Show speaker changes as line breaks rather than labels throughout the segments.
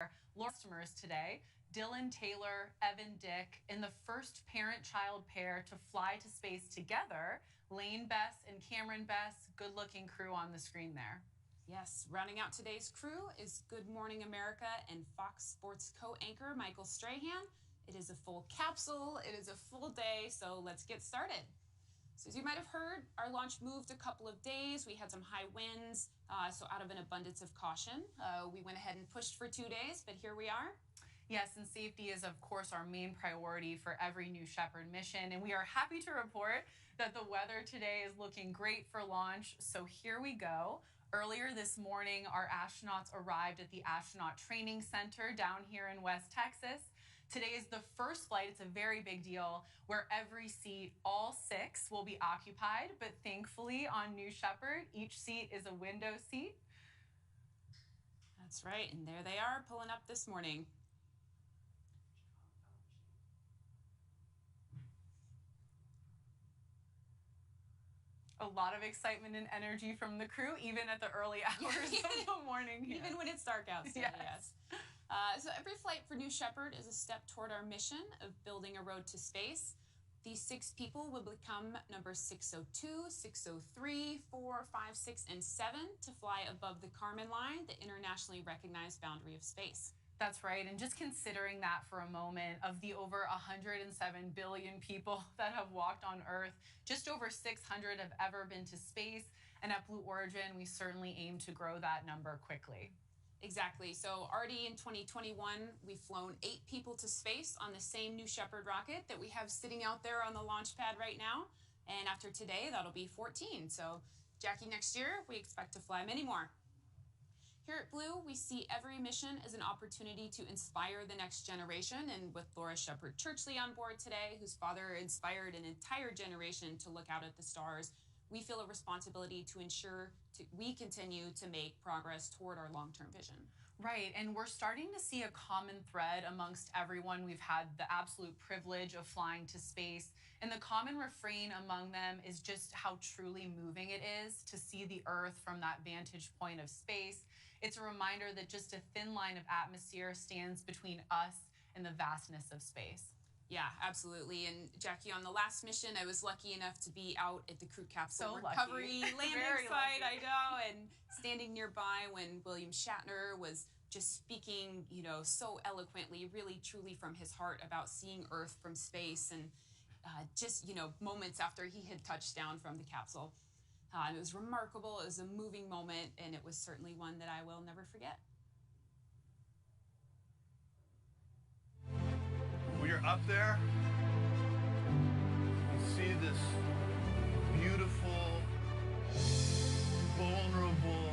Laura customers today, Dylan, Taylor, Evan, Dick, in the first parent-child pair to fly to space together, Lane Bess and Cameron Bess, good-looking crew on the screen there.
Yes, rounding out today's crew is Good Morning America and Fox Sports co-anchor Michael Strahan. It is a full capsule, it is a full day, so let's get started. So as you might have heard, our launch moved a couple of days. We had some high winds, so out of an abundance of caution, we went ahead and pushed for 2 days, but here we are.
Yes, and safety is, of course, our main priority for every New Shepard mission, and we are happy to report that the weather today is looking great for launch, so here we go. Earlier this morning, our astronauts arrived at the Astronaut Training Center down here in West Texas. Today is the first flight, it's a very big deal, where every seat, all 6, will be occupied, but thankfully on New Shepard, each seat is a window seat.
That's right, and there they are pulling up this morning.
A lot of excitement and energy from the crew, even at the early hours of the morning here.
Even when it's dark outside, yes. So every flight for New Shepard is a step toward our mission of building a road to space. These 6 people will become numbers 602, 603, 4, 5, 6, and 7 to fly above the Kármán line, the internationally recognized boundary of space.
That's right, and just considering that for a moment, of the over 107 billion people that have walked on Earth, just over 600 have ever been to space, and at Blue Origin, we certainly aim to grow that number quickly.
Exactly, so already in 2021, we've flown 8 people to space on the same New Shepard rocket that we have sitting out there on the launch pad right now, and after today, that'll be 14. So, Jackie, next year, we expect to fly many more. Here at Blue, we see every mission as an opportunity to inspire the next generation, and with Laura Shepard Churchley on board today, whose father inspired an entire generation to look out at the stars, we feel a responsibility to ensure we continue to make progress toward our long-term vision.
Right, and we're starting to see a common thread amongst everyone we've had the absolute privilege of flying to space, and the common refrain among them is just how truly moving it is to see the Earth from that vantage point of space. It's a reminder that just a thin line of atmosphere stands between us and the vastness of space.
Yeah, absolutely. And Jackie, on the last mission, I was lucky enough to be out at the crew capsule recovery landing site, I know, and standing nearby when William Shatner was just speaking, so eloquently, really, truly from his heart about seeing Earth from space, and just, moments after he had touched down from the capsule. It was remarkable. It was a moving moment, and it was certainly one that I will never forget.
When you're up there, you see this beautiful, vulnerable,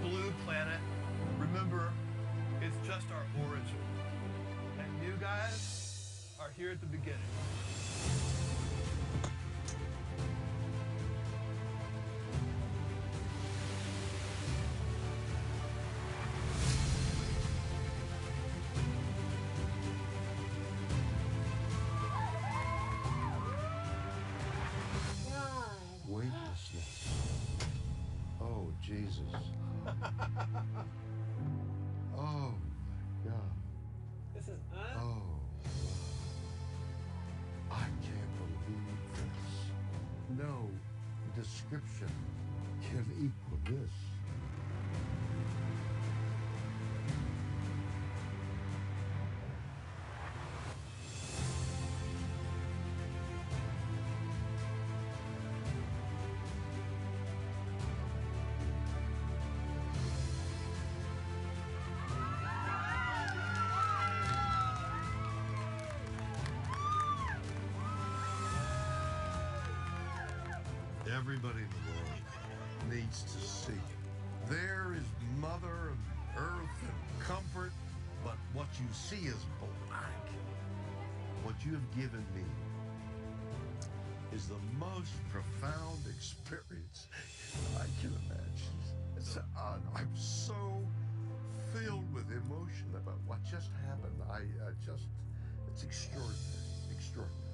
blue planet. Remember, it's just our origin. And you guys are here at the beginning.
Weightlessness. Oh, Jesus. Oh, my God.
This is
Oh, I can't believe this. No description can equal this. Everybody in the world needs to see. There is Mother Earth and comfort, but what you see is black. What you have given me is the most profound experience I can imagine. I'm so filled with emotion about what just happened. It's extraordinary, extraordinary.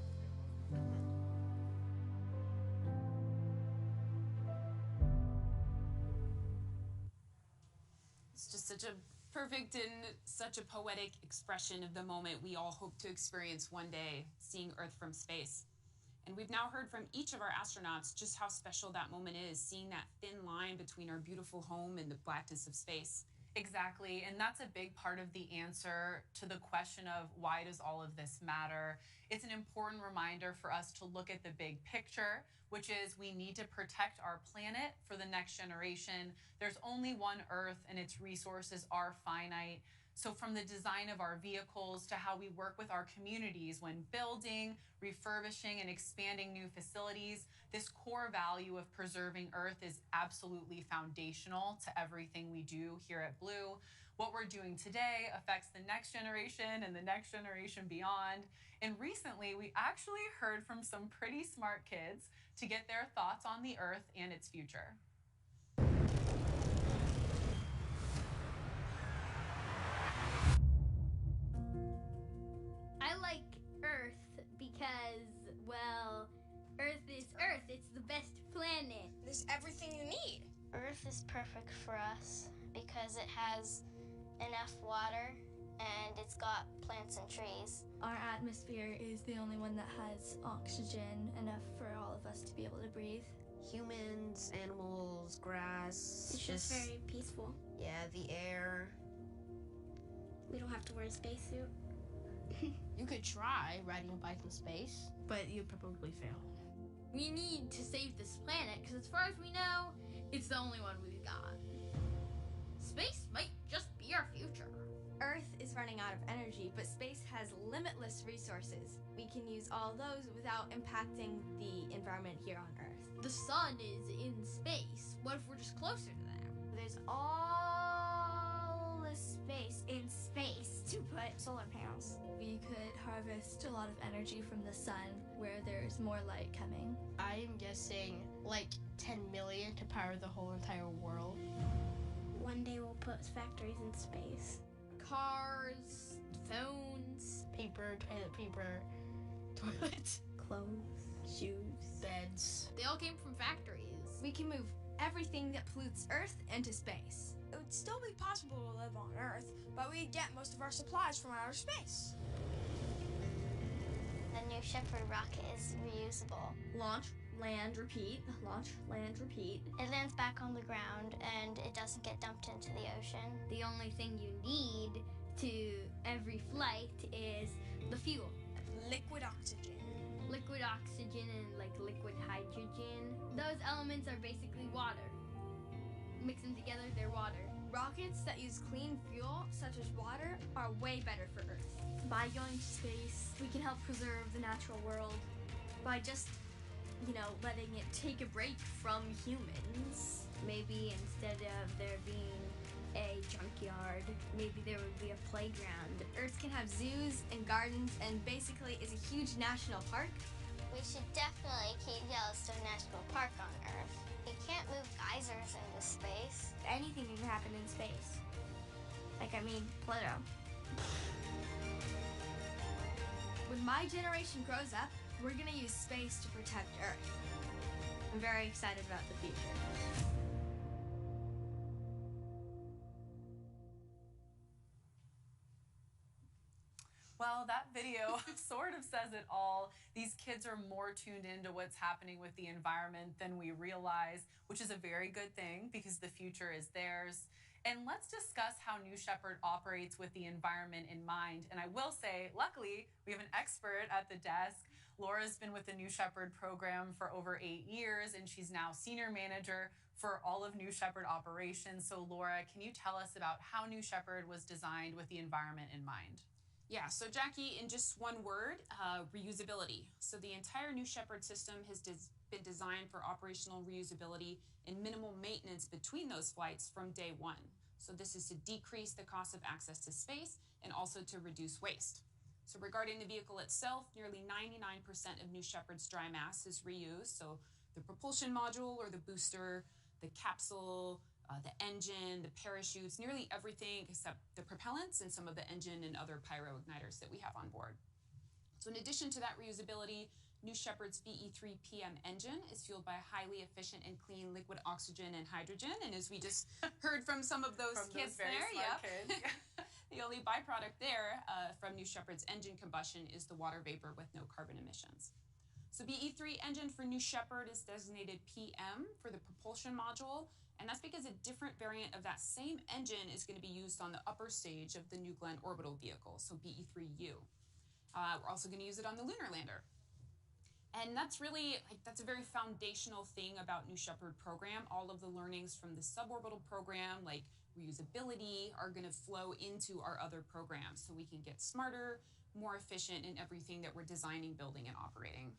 It's just such a perfect and such a poetic expression of the moment we all hope to experience one day, seeing Earth from space. And we've now heard from each of our astronauts just how special that moment is, seeing that thin line between our beautiful home and the blackness of space.
Exactly, and that's a big part of the answer to the question of why does all of this matter? It's an important reminder for us to look at the big picture, which is we need to protect our planet for the next generation. There's only one Earth and its resources are finite. So from the design of our vehicles to how we work with our communities when building, refurbishing, and expanding new facilities, this core value of preserving Earth is absolutely foundational to everything we do here at Blue. What we're doing today affects the next generation and the next generation beyond. And recently, we actually heard from some pretty smart kids to get their thoughts on the Earth and its future.
I like Earth because, well, Earth is Earth. It's the best planet.
There's everything you need.
Earth is perfect for us because it has enough water and it's got plants and trees.
Our atmosphere is the only one that has oxygen enough for all of us to be able to breathe.
Humans, animals, grass.
It's just very peaceful.
Yeah, the air.
We don't have to wear a spacesuit.
You could try riding a bike in space, but you'd probably fail.
We need to save this planet because as far as we know, it's the only one we've got. Space might just be our future.
Earth is running out of energy, but space has limitless resources. We can use all those without impacting the environment here on Earth.
The sun is in space. What if we're just closer to that?
There's all the space in space
To put solar panels.
We could harvest a lot of energy from the sun where there's more light coming.
I'm guessing like 10 million to power the whole entire world.
One day we'll put factories in space. Cars, phones,
Paper, toilet paper, toilets,
Clothes, shoes.
beds.
they all came from factories.
We can move everything that pollutes Earth into space.
It would still be possible to live on Earth, but we'd get most of our supplies from outer space.
The New Shepard rocket is reusable.
Launch, land, repeat. Launch, land, repeat.
It lands back on the ground and it doesn't get dumped into the ocean.
The only thing you need to every flight is the fuel.
Liquid oxygen.
Liquid oxygen and like liquid hydrogen. Those elements are basically water. Mix them together, they're water.
Rockets that use clean fuel, such as water, are way better for Earth.
By going to space, we can help preserve the natural world by just, letting it take a break from humans.
Maybe instead of there being a junkyard, maybe there would be a playground.
Earth can have zoos and gardens and basically is a huge national park.
We should definitely keep Yellowstone National Park on Earth. We can't move geysers into space.
Anything can happen in space. Pluto. When my generation grows up, we're gonna use space to protect Earth. I'm very excited about the future.
Well, that video sort of says it all. These kids are more tuned into what's happening with the environment than we realize, which is a very good thing because the future is theirs. And let's discuss how New Shepard operates with the environment in mind. And I will say, luckily, we have an expert at the desk. Laura's been with the New Shepard program for over 8 years, and she's now senior manager for all of New Shepard operations. So Laura, can you tell us about how New Shepard was designed with the environment in mind?
Yeah, so Jackie, in just one word, reusability. So the entire New Shepard system has been designed for operational reusability and minimal maintenance between those flights from day one. So this is to decrease the cost of access to space and also to reduce waste. So regarding the vehicle itself, nearly 99% of New Shepard's dry mass is reused. So the propulsion module or the booster, the capsule, the engine, the parachutes, nearly everything except the propellants and some of the engine and other pyro igniters that we have on board. So in addition to that reusability, New Shepard's BE3 PM engine is fueled by a highly efficient and clean liquid oxygen and hydrogen. And as we just heard from some of those kids there,
kids.
the only byproduct there from New Shepard's engine combustion is the water vapor with no carbon emissions. So BE3 engine for New Shepard is designated PM for the propulsion module, and that's because a different variant of that same engine is going to be used on the upper stage of the New Glenn orbital vehicle, so BE3U. We're also going to use it on the lunar lander. And that's really, that's a very foundational thing about New Shepard program. All of the learnings from the suborbital program, like reusability, are going to flow into our other programs so we can get smarter, more efficient in everything that we're designing, building, and operating.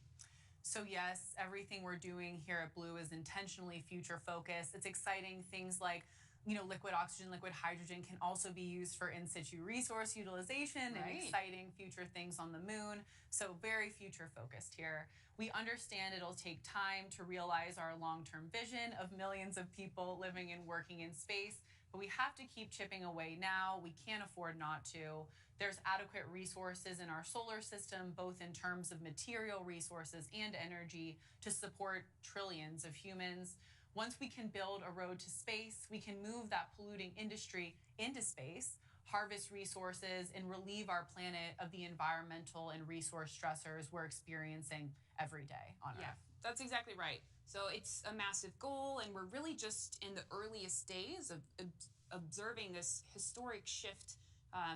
So yes, everything we're doing here at Blue is intentionally future focused. It's exciting things like, liquid oxygen, liquid hydrogen can also be used for in situ resource utilization and exciting future things on the moon. So very future focused here. We understand it'll take time to realize our long-term vision of millions of people living and working in space, but we have to keep chipping away now. We can't afford not to. There's adequate resources in our solar system, both in terms of material resources and energy, to support trillions of humans. Once we can build a road to space, we can move that polluting industry into space, harvest resources, and relieve our planet of the environmental and resource stressors we're experiencing every day on Earth.
That's exactly right. So it's a massive goal, and we're really just in the earliest days of observing this historic shift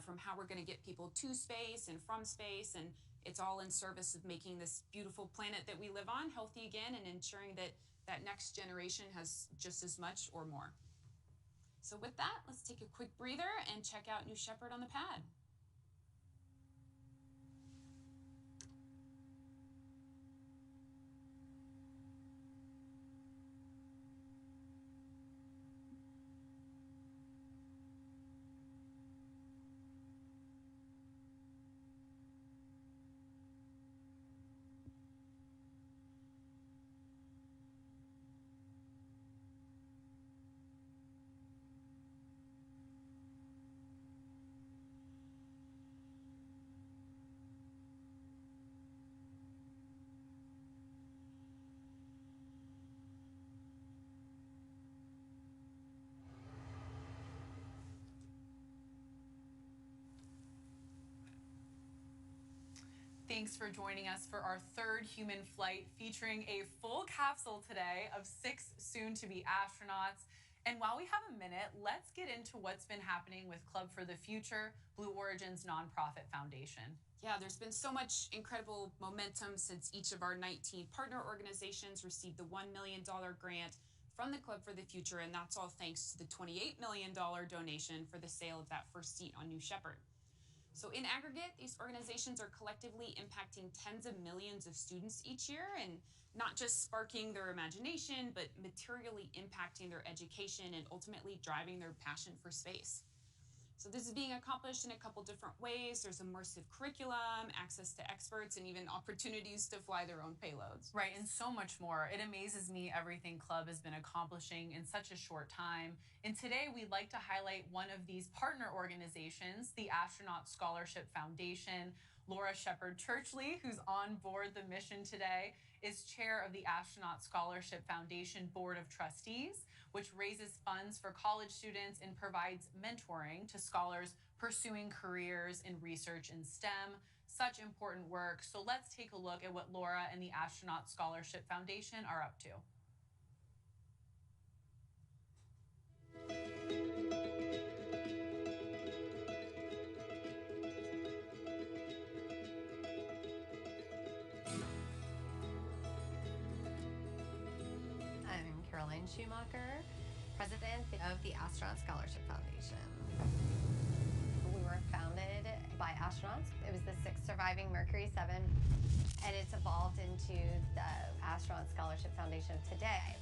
from how we're going to get people to space and from space, and it's all in service of making this beautiful planet that we live on healthy again and ensuring that that next generation has just as much or more. So with that, let's take a quick breather and check out New Shepard on the pad.
Thanks for joining us for our third human flight, featuring a full capsule today of 6 soon-to-be astronauts. And while we have a minute, let's get into what's been happening with Club for the Future, Blue Origin's nonprofit foundation.
Yeah, there's been so much incredible momentum since each of our 19 partner organizations received the $1 million grant from the Club for the Future, and that's all thanks to the $28 million donation for the sale of that first seat on New Shepard. So in aggregate, these organizations are collectively impacting tens of millions of students each year, and not just sparking their imagination, but materially impacting their education and ultimately driving their passion for space. So this is being accomplished in a couple different ways. There's immersive curriculum, access to experts, and even opportunities to fly their own payloads.
Right, and so much more. It amazes me everything Club has been accomplishing in such a short time. And today we'd like to highlight one of these partner organizations, the Astronaut Scholarship Foundation. Laura Shepard Churchley, who's on board the mission today, is chair of the Astronaut Scholarship Foundation Board of Trustees, which raises funds for college students and provides mentoring to scholars pursuing careers in research in STEM. Such important work. So let's take a look at what Laura and the Astronaut Scholarship Foundation are up to.
Schumacher, president of the Astronaut Scholarship Foundation. We were founded by astronauts. It was the 6th surviving Mercury 7, and it's evolved into the Astronaut Scholarship Foundation of today.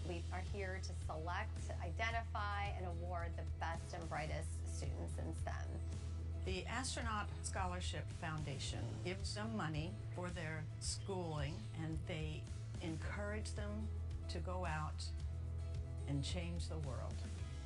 We are here to select, identify, and award the best and brightest students in STEM.
The Astronaut Scholarship Foundation gives them money for their schooling, and they encourage them to go out and change the world.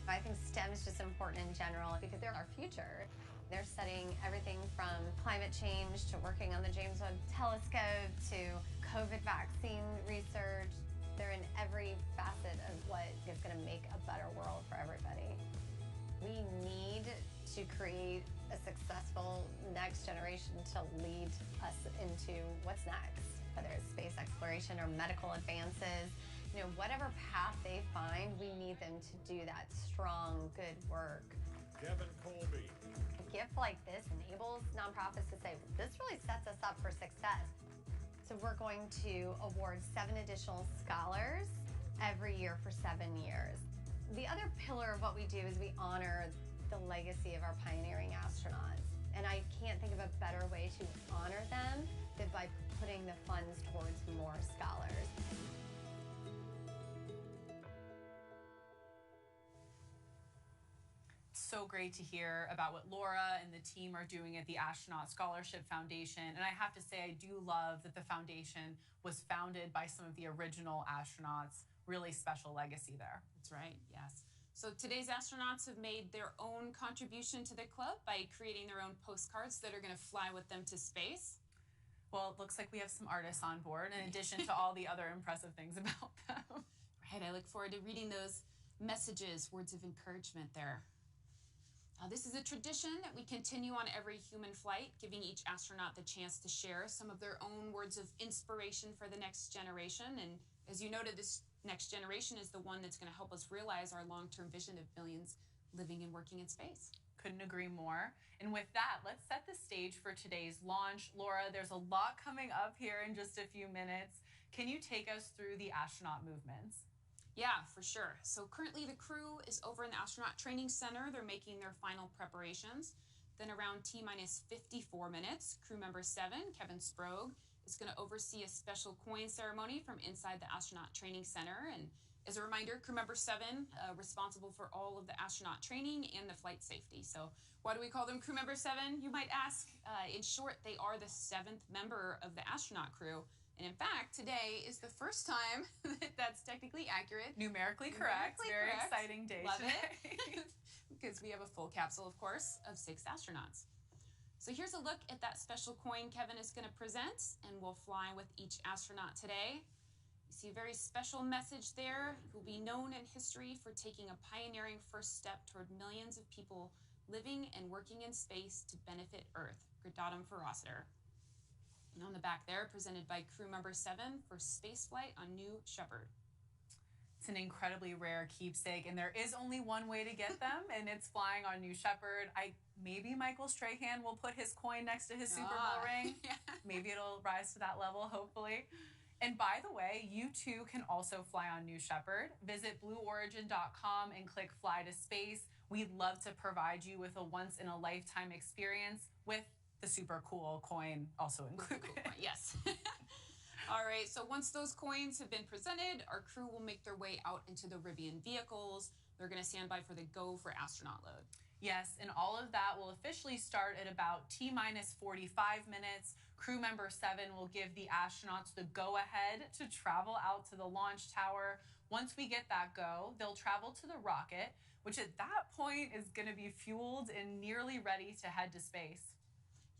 I think STEM is just important in general because they're our future. They're studying everything from climate change to working on the James Webb Telescope to COVID vaccine research. They're in every facet of what is going to make a better world for everybody. We need to create a successful next generation to lead us into what's next, whether it's space exploration or medical advances. You know, whatever path they find, we need them to do that strong, good work.
Kevin Colby.
A gift like this enables nonprofits to say, this really sets us up for success. So we're going to award 7 additional scholars every year for 7 years. The other pillar of what we do is we honor the legacy of our pioneering astronauts. And I can't think of a better way to honor them than by putting the funds towards more scholars.
So great to hear about what Laura and the team are doing at the Astronaut Scholarship Foundation. And I have to say, I do love that the foundation was founded by some of the original astronauts. Really special legacy there.
That's right, yes. So today's astronauts have made their own contribution to the club by creating their own postcards that are going to fly with them to space.
Well, it looks like we have some artists on board in addition to all the other impressive things about them.
Right, I look forward to reading those messages, words of encouragement there. This is a tradition that we continue on every human flight, giving each astronaut the chance to share some of their own words of inspiration for the next generation. And as you noted, this next generation is the one that's going to help us realize our long-term vision of millions living and working in space.
Couldn't agree more. And with that, let's set the stage for today's launch. Laura, there's a lot coming up here in just a few minutes. Can you take us through the astronaut movements?
Yeah, for sure. So currently the crew is over in the Astronaut Training Center. They're making their final preparations. Then around T-minus 54 minutes, crew member 7, Kevin Sprague, is going to oversee a special coin ceremony from inside the Astronaut Training Center. And as a reminder, crew member 7, responsible for all of the astronaut training and the flight safety. So why do we call them crew member 7, you might ask? In short, they are the 7th member of the astronaut crew. And in fact, today is the first time that that's technically accurate.
Numerically correct. Very exciting day
Love
today.
it. Because we have a full capsule, of course, of 6 astronauts. So here's a look at that special coin Kevin is going to present, and we'll fly with each astronaut today. You see a very special message there. He will be known in history for taking a pioneering first step toward millions of people living and working in space to benefit Earth. Gradatum ferociter. And on the back there, presented by crew member 7 for spaceflight on New Shepard.
It's an incredibly rare keepsake, and there is only one way to get them, and it's flying on New Shepard. Maybe Michael Strahan will put his coin next to his Super Bowl ring.
Yeah.
Maybe it'll rise to that level, hopefully. And by the way, you too can also fly on New Shepard. Visit blueorigin.com and click Fly to Space. We'd love to provide you with a once-in-a-lifetime experience with the super cool coin also included.
Cool coin, yes. All right, so once those coins have been presented, our crew will make their way out into the Rivian vehicles. They're going to stand by for the go for astronaut load.
Yes, and all of that will officially start at about T-minus 45 minutes. Crew member 7 will give the astronauts the go-ahead to travel out to the launch tower. Once we get that go, they'll travel to the rocket, which at that point is going to be fueled and nearly ready to head to space.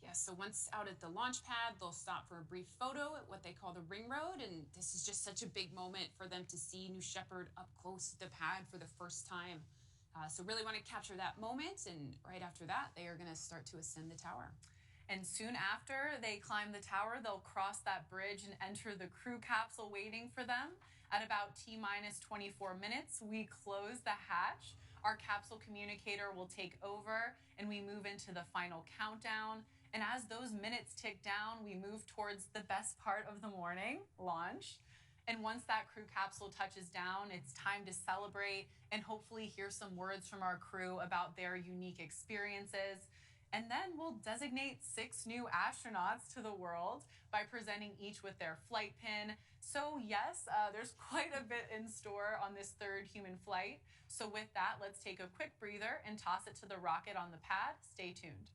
Yes, so once out at the launch pad, they'll stop for a brief photo at what they call the ring road, and this is just such a big moment for them to see New Shepard up close to the pad for the first time. So really want to capture that moment, and right after that, they are going to start to ascend the tower.
And soon after they climb the tower, they'll cross that bridge and enter the crew capsule waiting for them. At about T-minus 24 minutes, we close the hatch. Our capsule communicator will take over, and we move into the final countdown. And as those minutes tick down, we move towards the best part of the morning, launch. And once that crew capsule touches down, it's time to celebrate and hopefully hear some words from our crew about their unique experiences. And then we'll designate 6 new astronauts to the world by presenting each with their flight pin. So yes, there's quite a bit in store on this 3rd human flight. So with that, let's take a quick breather and toss it to the rocket on the pad. Stay tuned.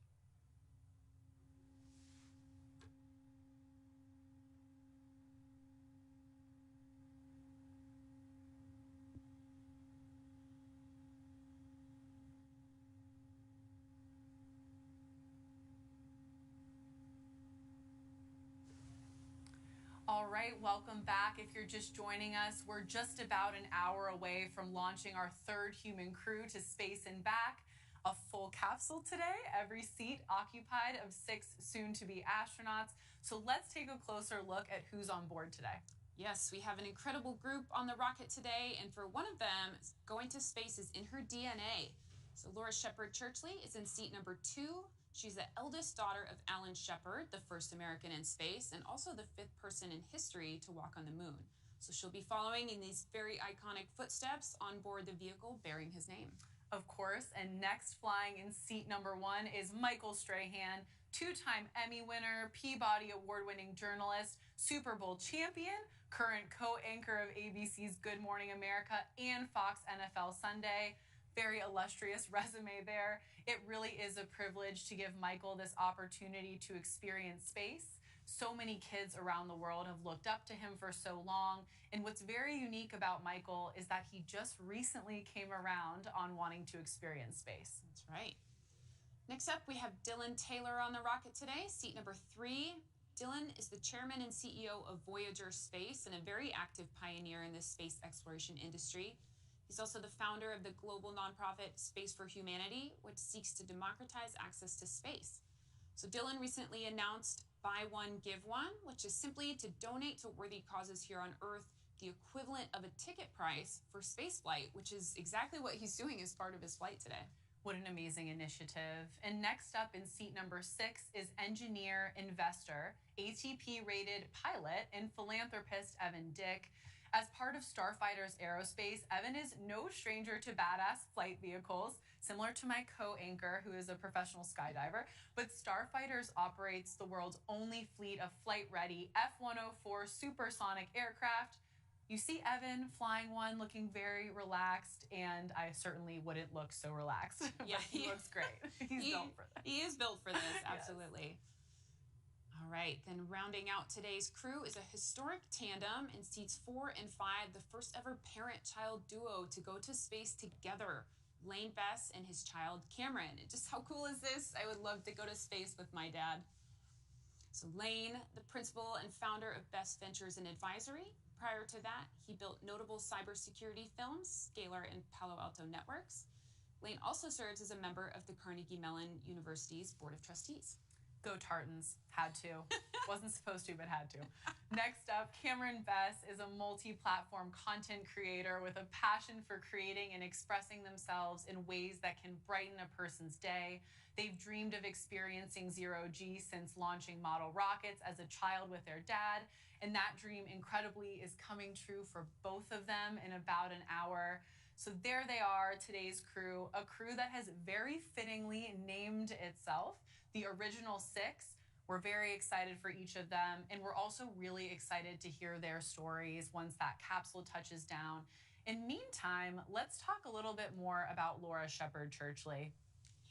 All right, welcome back. If you're just joining us, we're just about an hour away from launching our third human crew to space and back. A full capsule today, every seat occupied of 6 soon-to-be astronauts. So let's take a closer look at who's on board today.
Yes, we have an incredible group on the rocket today, and for one of them, going to space is in her DNA. So Laura Shepard Churchley is in seat number 2. She's the eldest daughter of Alan Shepard, the first American in space, and also the 5th person in history to walk on the moon. So she'll be following in these very iconic footsteps on board the vehicle bearing his name.
Of course, and next flying in seat number 1 is Michael Strahan, 2-time Emmy winner, Peabody Award-winning journalist, Super Bowl champion, current co-anchor of ABC's Good Morning America and Fox NFL Sunday. Very illustrious resume there. It really is a privilege to give Michael this opportunity to experience space. So many kids around the world have looked up to him for so long. And what's very unique about Michael is that he just recently came around on wanting to experience space.
That's right. Next up, we have Dylan Taylor on the rocket today, seat number 3. Dylan is the chairman and CEO of Voyager Space and a very active pioneer in the space exploration industry. He's also the founder of the global nonprofit Space for Humanity, which seeks to democratize access to space. So Dylan recently announced Buy One, Give One, which is simply to donate to worthy causes here on Earth the equivalent of a ticket price for spaceflight, which is exactly what he's doing as part of his flight today.
What an amazing initiative. And next up in seat number 6 is engineer, investor, ATP-rated pilot, and philanthropist Evan Dick. As part of Starfighter's Aerospace, Evan is no stranger to badass flight vehicles, similar to my co-anchor, who is a professional skydiver. But Starfighters operates the world's only fleet of flight-ready F-104 supersonic aircraft. You see Evan flying one, looking very relaxed, and I certainly wouldn't look so relaxed.
Yeah,
but he looks great. He's built for this.
He is built for this, absolutely. Yes. All right, then rounding out today's crew is a historic tandem in seats 4 and 5, the first ever parent-child duo to go to space together. Lane Bess and his child Cameron. Just how cool is this? I would love to go to space with my dad. So Lane, the principal and founder of Best Ventures and Advisory. Prior to that, he built notable cybersecurity firms, Scalar and Palo Alto Networks. Lane also serves as a member of the Carnegie Mellon University's Board of Trustees.
Go Tartans. Had to. Wasn't supposed to, but had to. Next up, Cameron Bess is a multi-platform content creator with a passion for creating and expressing themselves in ways that can brighten a person's day. They've dreamed of experiencing zero-G since launching model rockets as a child with their dad, and that dream incredibly is coming true for both of them in about an hour. So there they are, today's crew, a crew that has very fittingly named itself the Original 6. We're very excited for each of them, and we're also really excited to hear their stories once that capsule touches down. In meantime, let's talk a little bit more about Laura Shepard Churchley.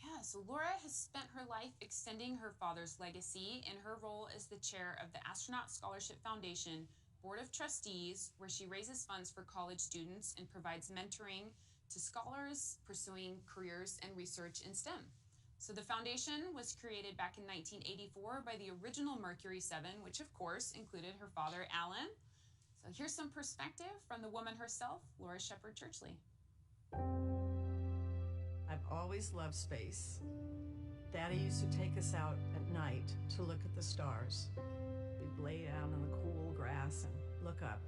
Yeah, so Laura has spent her life extending her father's legacy in her role as the chair of the Astronaut Scholarship Foundation Board of Trustees, where she raises funds for college students and provides mentoring to scholars pursuing careers and research in STEM. So the foundation was created back in 1984 by the original Mercury 7, which of course included her father, Alan. So here's some perspective from the woman herself, Laura Shepard Churchley.
I've always loved space. Daddy used to take us out at night to look at the stars. We'd lay down in the cool grass and look up.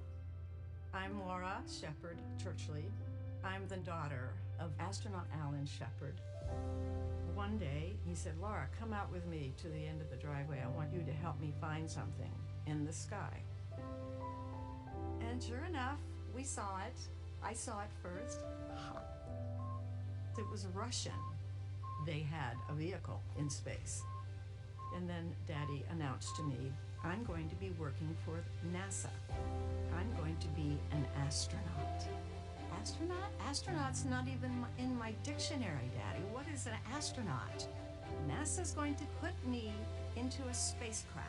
I'm Laura Shepard Churchley. I'm the daughter of astronaut Alan Shepard. One day, he said, Laura, come out with me to the end of the driveway. I want you to help me find something in the sky. And sure enough, we saw it. I saw it first. It was Russian. They had a vehicle in space. And then Daddy announced to me, I'm going to be working for NASA. I'm going to be an astronaut. Astronaut? Astronaut's not even in my dictionary, Daddy. What is an astronaut? NASA's going to put me into a spacecraft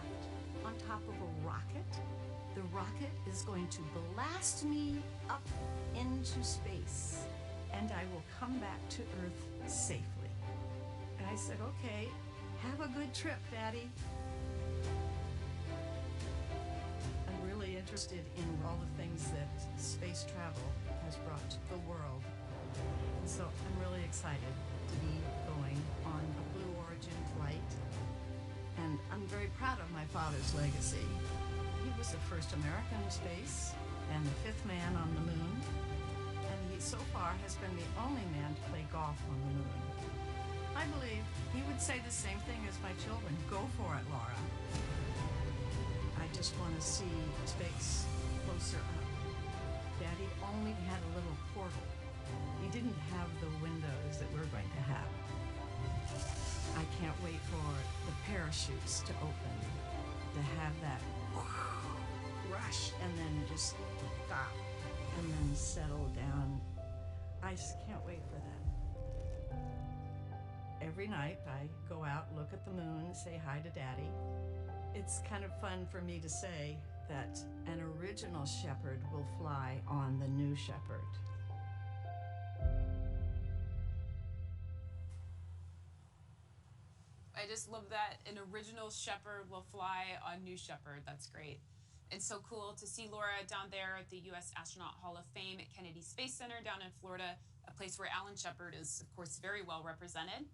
on top of a rocket. The rocket is going to blast me up into space, and I will come back to Earth safely. And I said, okay, have a good trip, Daddy. And really, interested in all the things that space travel has brought to the world. And so I'm really excited to be going on a Blue Origin flight. And I'm very proud of my father's legacy. He was the first American in space and the 5th man on the moon. And he so far has been the only man to play golf on the moon. I believe he would say the same thing as my children. Go for it, Laura. I just want to see space closer up. Daddy only had a little portal. He didn't have the windows that we're going to have. I can't wait for the parachutes to open, to have that rush and then just stop and then settle down. I just can't wait for that. Every night I go out, look at the moon, say hi to Daddy. It's kind of fun for me to say that an original Shepard will fly on the new Shepard.
I just love that an original Shepard will fly on New Shepard. That's great. It's so cool to see Laura down there at the U.S. Astronaut Hall of Fame at Kennedy Space Center down in Florida, a place where Alan Shepard is, of course, very well represented.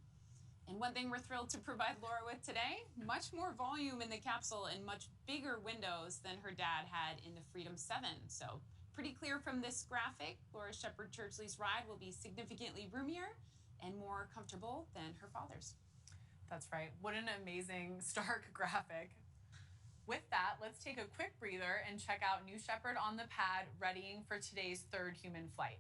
And one thing we're thrilled to provide Laura with today, much more volume in the capsule and much bigger windows than her dad had in the Freedom 7. So pretty clear from this graphic, Laura Shepard Churchley's ride will be significantly roomier and more comfortable than her father's.
That's right. What an amazing, stark graphic. With that, let's take a quick breather and check out New Shepard on the pad, readying for today's 3rd human flight.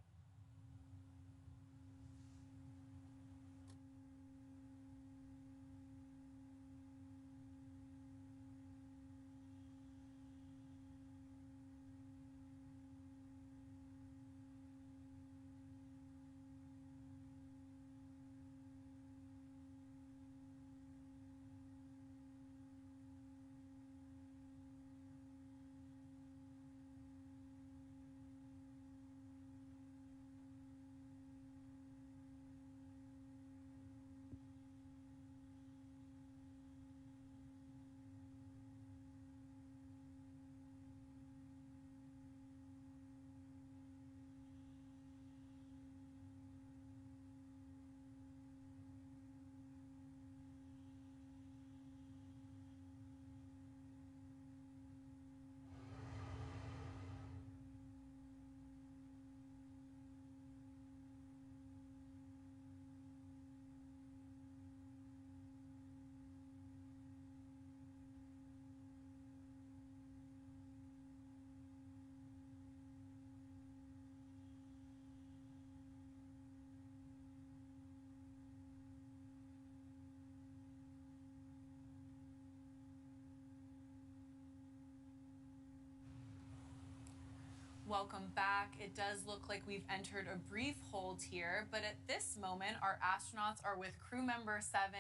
Welcome back. It does look like we've entered a brief hold here, but at this moment, our astronauts are with crew member 7,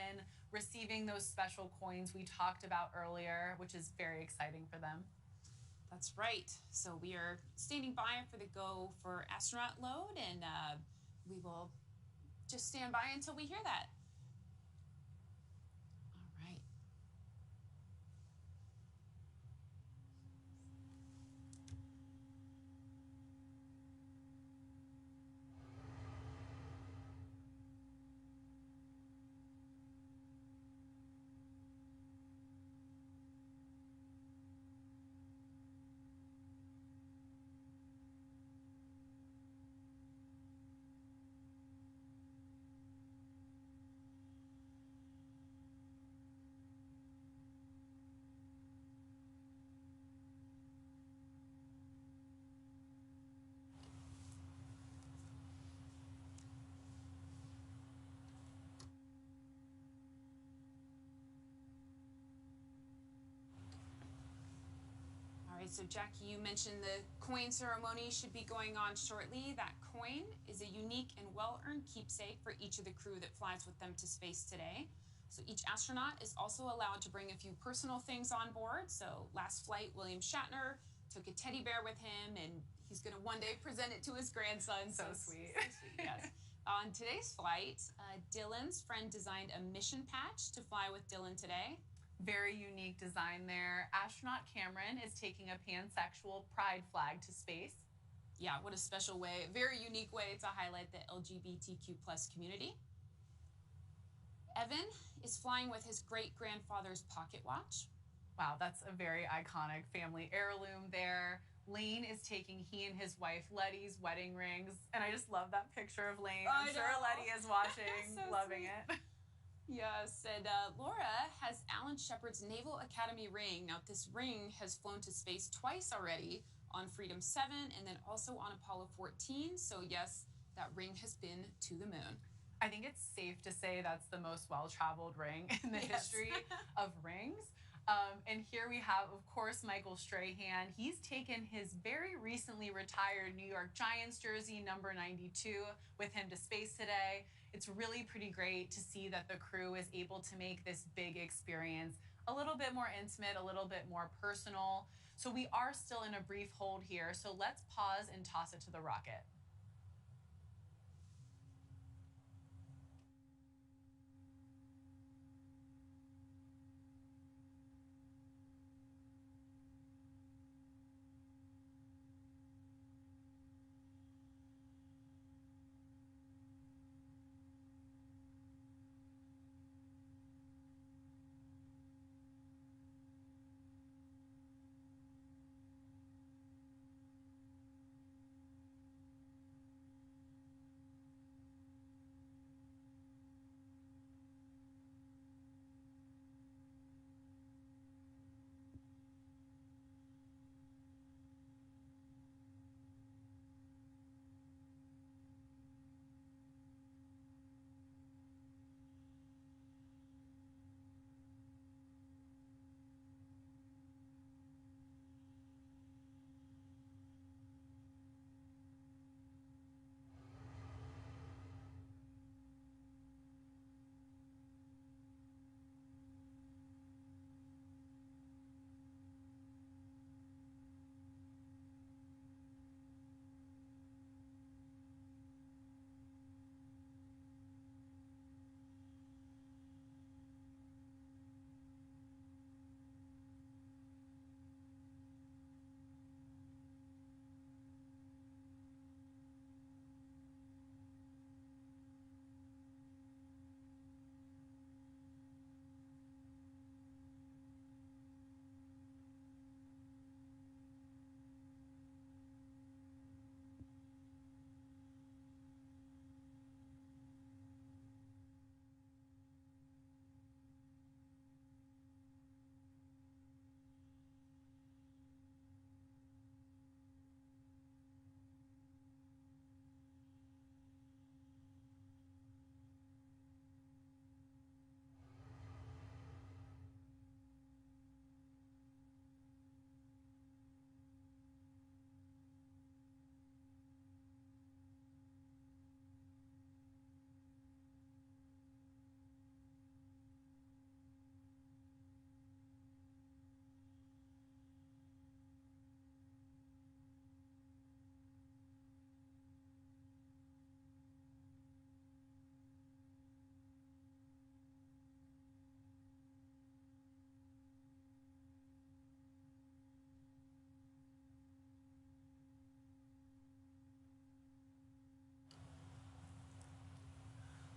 receiving those special coins we talked about earlier, which is very exciting for them.
That's right. So we are standing by for the go for astronaut load, and we will just stand by until we hear that. All right. So Jackie, you mentioned the coin ceremony should be going on shortly. That coin is a unique and well-earned keepsake for each of the crew that flies with them to space today. So each astronaut is also allowed to bring a few personal things on board. So last flight, William Shatner took a teddy bear with him, and he's going to one day present it to his grandson.
So sweet.
So sweet, yes. On today's flight, Dylan's friend designed a mission patch to fly with Dylan today.
Very unique design there. Astronaut Cameron is taking a pansexual pride flag to space.
Yeah, what a special way, very unique way to highlight the LGBTQ plus community. Evan is flying with his great-grandfather's pocket watch.
Wow, that's a very iconic family heirloom there. Lane is taking he and his wife Letty's wedding rings. And I just love that picture of Lane. I'm sure Letty is watching,
So
loving
sweet.
it.
Yes, and Laura has Alan Shepard's Naval Academy ring. Now, this ring has flown to space twice already, on Freedom 7 and then also on Apollo 14. So yes, that ring has been to the moon.
I think it's safe to say that's the most well-traveled ring in the history of rings. And here we have, of course, Michael Strahan. He's taken his very recently retired New York Giants jersey, number 92, with him to space today. It's really pretty great to see that the crew is able to make this big experience a little bit more intimate, a little bit more personal. So we are still in a brief hold here. So let's pause and toss it to the rocket.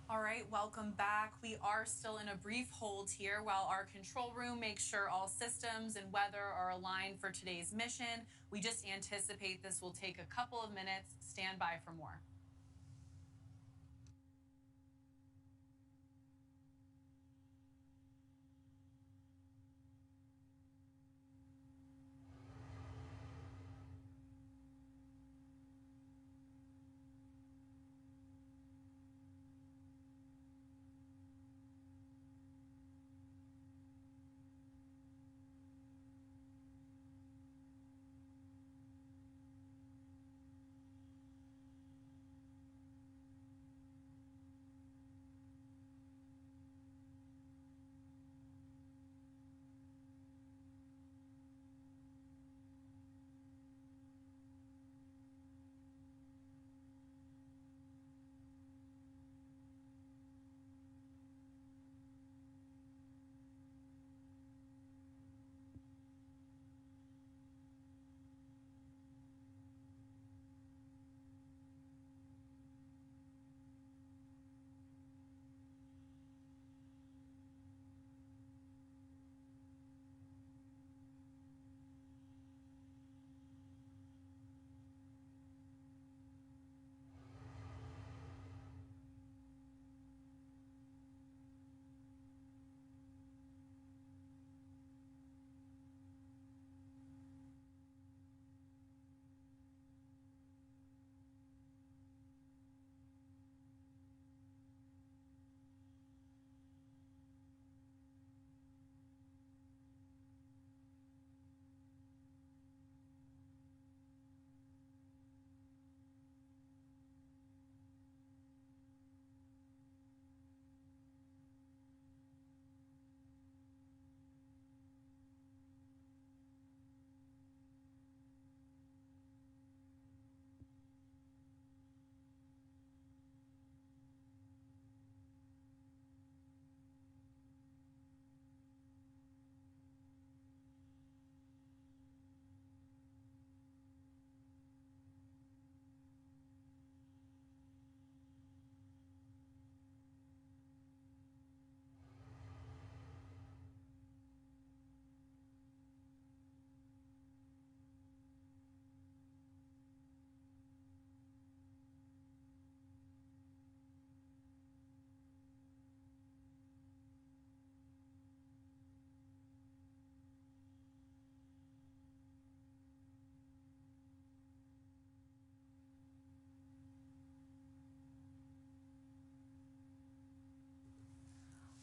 All right, welcome back. We are still in a brief hold here while our control room makes sure all systems and weather are aligned for today's mission. We just anticipate this will take a couple of minutes. Stand by for more.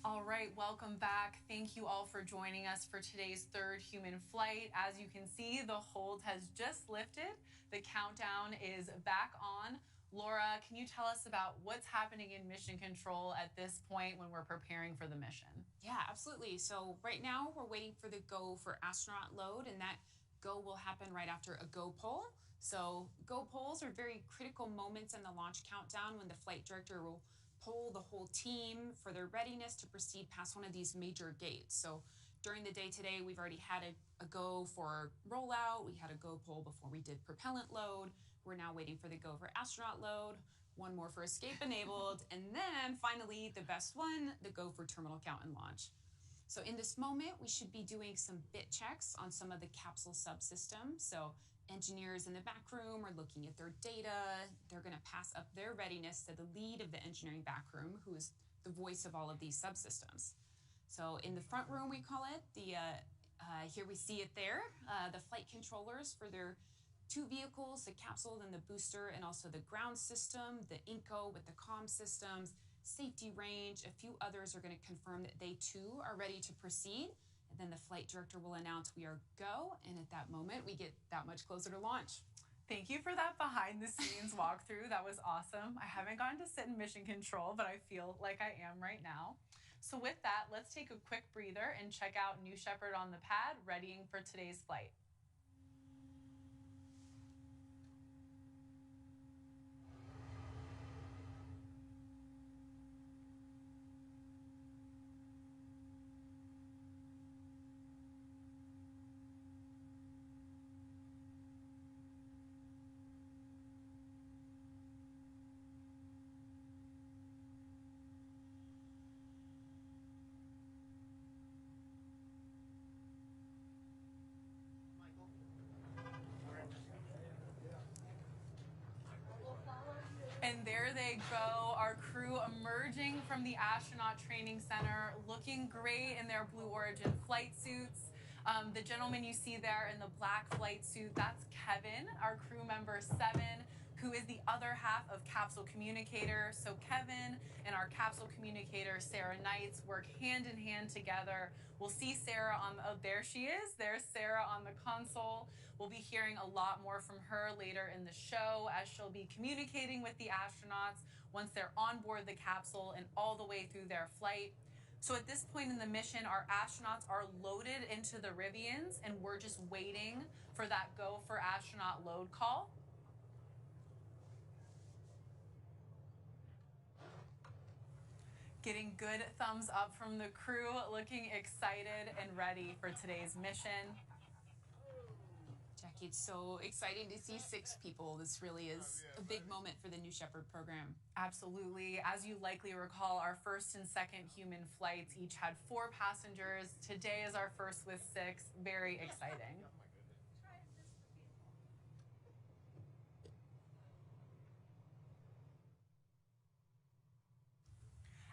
All right, welcome back. Thank you all for joining us for today's third human flight. As you can see, the hold has just lifted. The countdown is back on. Laura, can you tell us about what's happening in mission control at this point when we're preparing for the mission?
Yeah, absolutely. So right now we're waiting for the go for astronaut load, and that go will happen right after a go poll. So go polls are very critical moments in the launch countdown when the flight director will poll the whole team for their readiness to proceed past one of these major gates. So during the day today, we've already had a go for rollout. We had a go poll before we did propellant load. We're now waiting for the go for astronaut load, one more for escape enabled, and then finally the best one, the go for terminal count and launch. So in this moment, we should be doing some bit checks on some of the capsule subsystems. So engineers in the back room are looking at their data. They're going to pass up their readiness to the lead of the engineering back room, who is the voice of all of these subsystems. So in the front room, we call it, here we see it there, the flight controllers for their two vehicles, the capsule and the booster, and also the ground system, the INCO with the comm systems, safety range. A few others are going to confirm that they too are ready to proceed. And then the flight director will announce we are go, and at that moment we get that much closer to launch.
Thank you for that behind the scenes walkthrough. That was awesome. I haven't gotten to sit in mission control, but I feel like I am right now. So with that, let's take a quick breather and check out New Shepard on the pad, readying for today's flight. And there they go, our crew emerging from the Astronaut Training Center, looking great in their Blue Origin flight suits. The gentleman you see there in the black flight suit, that's Kevin, our crew member 7, who is the other half of Capsule Communicator. So Kevin and our Capsule Communicator, Sarah Knights, work hand in hand together. We'll see Sarah on, oh, there she is. There's Sarah on the console. We'll be hearing a lot more from her later in the show as she'll be communicating with the astronauts once they're on board the capsule and all the way through their flight. So at this point in the mission, our astronauts are loaded into the Rivians, and we're just waiting for that go for astronaut load call. Getting good thumbs up from the crew, looking excited and ready for today's mission.
Jackie, it's so exciting to see 6 people. This really is a big moment for the New Shepard program.
Absolutely. As you likely recall, our first and second human flights each had 4 passengers. Today is our first with 6. Very exciting.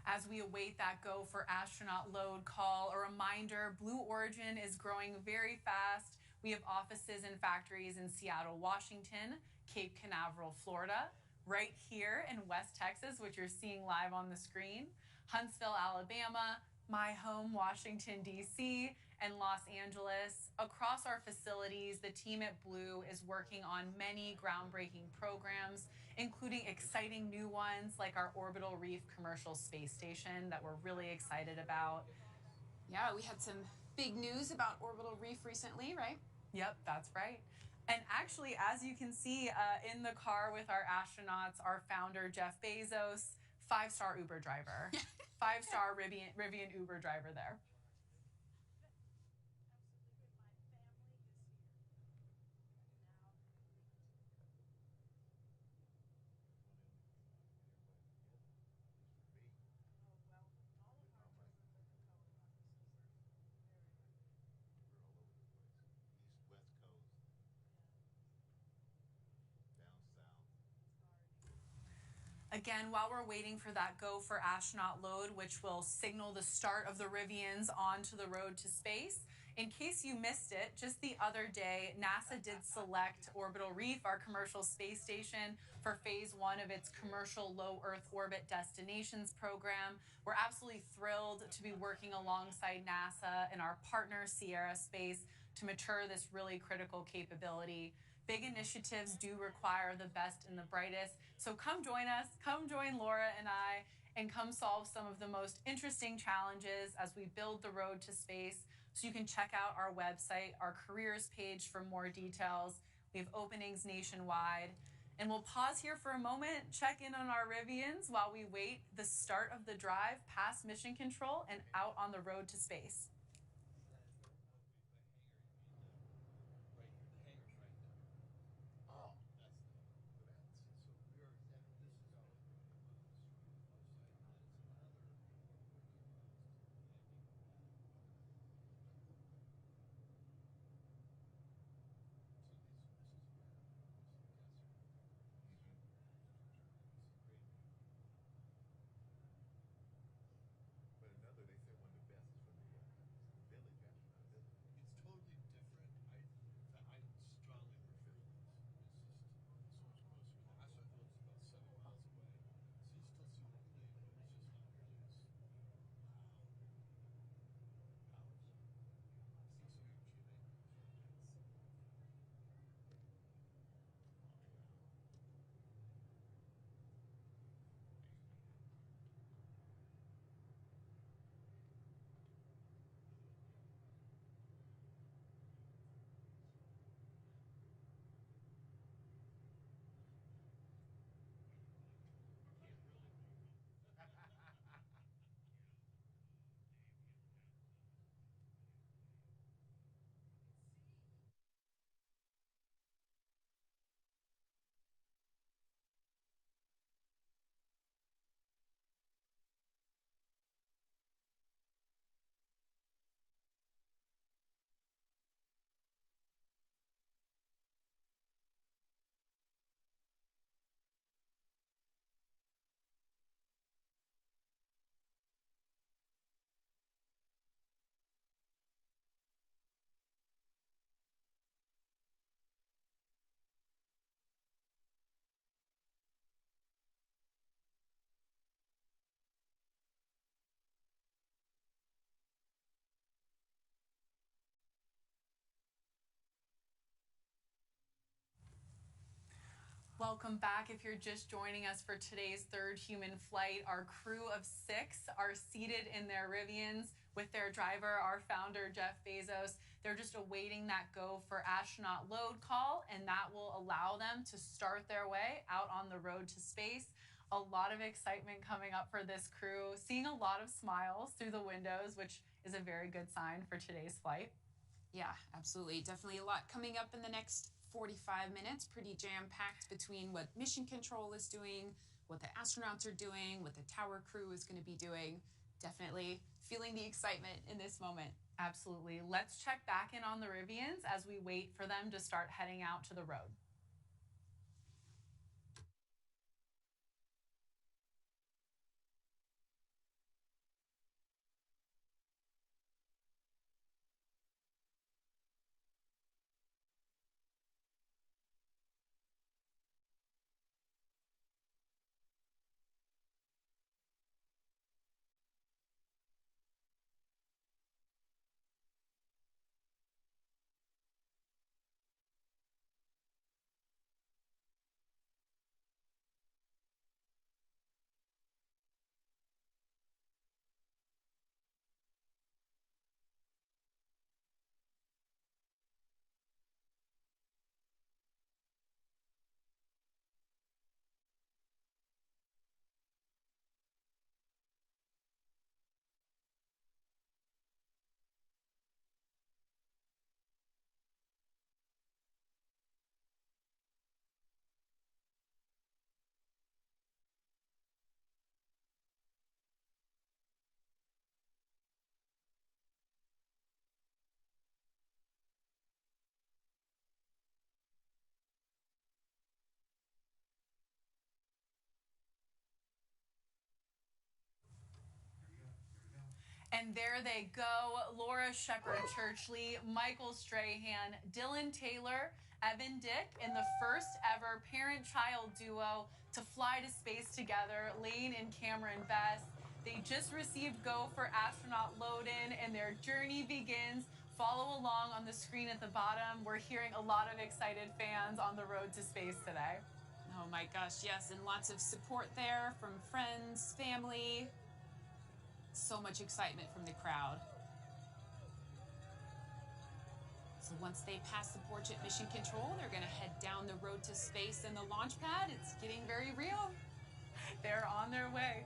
As we await that go for astronaut load call, a reminder, Blue Origin is growing very fast. We have offices and factories in Seattle, Washington, Cape Canaveral, Florida, right here in West Texas, which you're seeing live on the screen, Huntsville, Alabama, my home, Washington, D.C., and Los Angeles. Across our facilities, the team at Blue is working on many groundbreaking programs, including exciting new ones like our Orbital Reef Commercial Space Station that we're really excited about.
Yeah, we had some big news about Orbital Reef recently, right?
Yep, that's right. And actually, as you can see in the car with our astronauts, our founder, Jeff Bezos, 5-star Uber driver. 5-star Rivian Uber driver there. Again, while we're waiting for that go for astronaut load, which will signal the start of the Rivians onto the road to space, In case you missed it, just the other day, NASA did select Orbital Reef, our commercial space station, for phase 1 of its commercial low Earth orbit destinations program. We're absolutely thrilled to be working alongside NASA and our partner Sierra Space to mature this really critical capability. Big initiatives do require the best and the brightest. So come join us, come join Laura and I, and come solve some of the most interesting challenges as we build the road to space. So you can check out our website, our careers page for more details. We have openings nationwide. And we'll pause here for a moment, check in on our Rivians while we wait the start of the drive past mission control and out on the road to space. Welcome back. If you're just joining us for today's third human flight, our crew of 6 are seated in their Rivians with their driver, our founder, Jeff Bezos. They're just awaiting that go for astronaut load call, and that will allow them to start their way out on the road to space. A lot of excitement coming up for this crew, seeing a lot of smiles through the windows, which is a very good sign for today's flight.
Yeah, absolutely. Definitely a lot coming up in the next 45 minutes, pretty jam-packed between what mission control is doing, what the astronauts are doing, what the tower crew is going to be doing. Definitely feeling the excitement in this moment.
Absolutely. Let's check back in on the Rivians as we wait for them to start heading out to the road. And there they go, Laura Shepard Churchley, Michael Strahan, Dylan Taylor, Evan Dick, in the first ever parent-child duo to fly to space together, Lane and Cameron Best. They just received go for astronaut load-in, and their journey begins. Follow along on the screen at the bottom. We're hearing a lot of excited fans on the road to space today.
Oh my gosh, yes, and lots of support there from friends, family. So much excitement from the crowd. So once they pass the porch at Mission Control, they're gonna head down the road to space in the launch pad. It's getting very real.
They're on their way.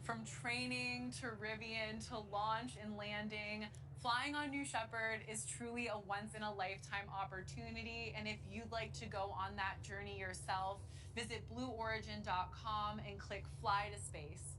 From training to Rivian to launch and landing, flying on New Shepard is truly a once-in-a-lifetime opportunity. And if you'd like to go on that journey yourself, visit blueorigin.com and click Fly to Space.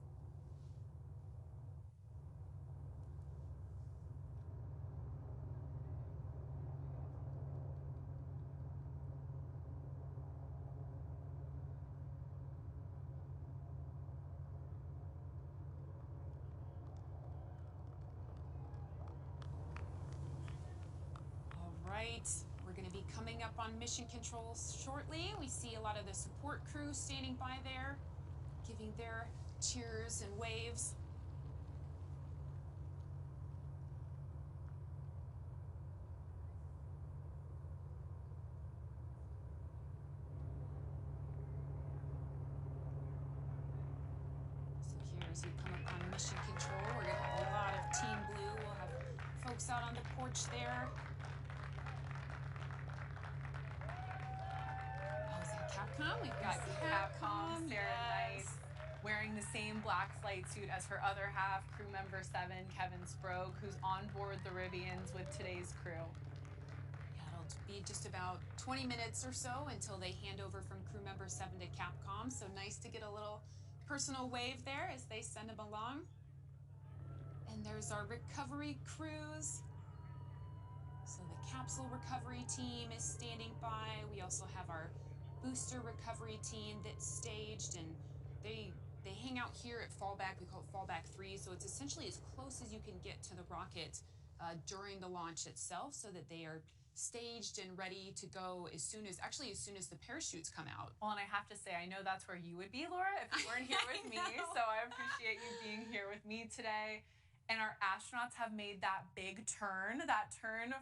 We're going to be coming up on Mission Control shortly. We see a lot of the support crew standing by there, giving their cheers and waves. So here as we come up on Mission Control, we're going to have a lot of Team Blue. We'll have folks out on the porch there. We've got
Capcom, Sarah Knight, wearing the same black flight suit as her other half, crew member 7, Kevin Sprague, who's on board the Rivians with today's crew.
Yeah, it'll be just about 20 minutes or so until they hand over from crew member 7 to Capcom. So nice to get a little personal wave there as they send them along. And there's our recovery crews. So the capsule recovery team is standing by. We also have our booster recovery team that's staged, and they hang out here at fallback. We call it fallback 3, so it's essentially as close as you can get to the rocket during the launch itself, so that they are staged and ready to go as soon as the parachutes come out.
Well, and I have to say, I know that's where you would be, Laura, if you weren't here with me, so I appreciate you being here with me today. And our astronauts have made that big turn,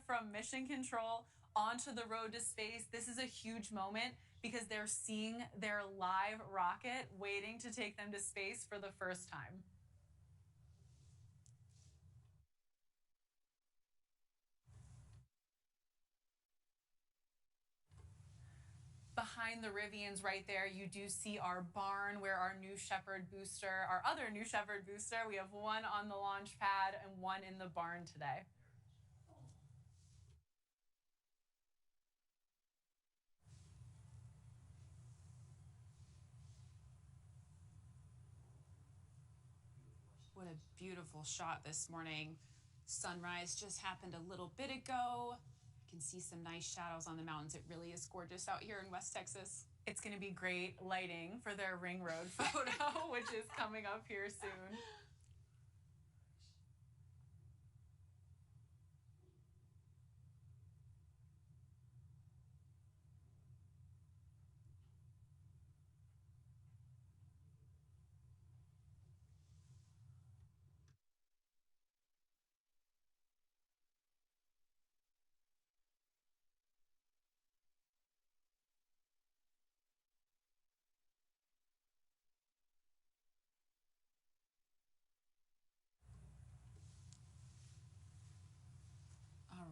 from Mission Control onto the road to space. This is a huge moment because they're seeing their live rocket waiting to take them to space for the first time. Behind the Rivians right there, you do see our barn where our other New Shepard booster, we have one on the launch pad and one in the barn today.
What a beautiful shot this morning. Sunrise just happened a little bit ago. You can see some nice shadows on the mountains. It really is gorgeous out here in West Texas.
It's going to be great lighting for their ring road photo, which is coming up here soon.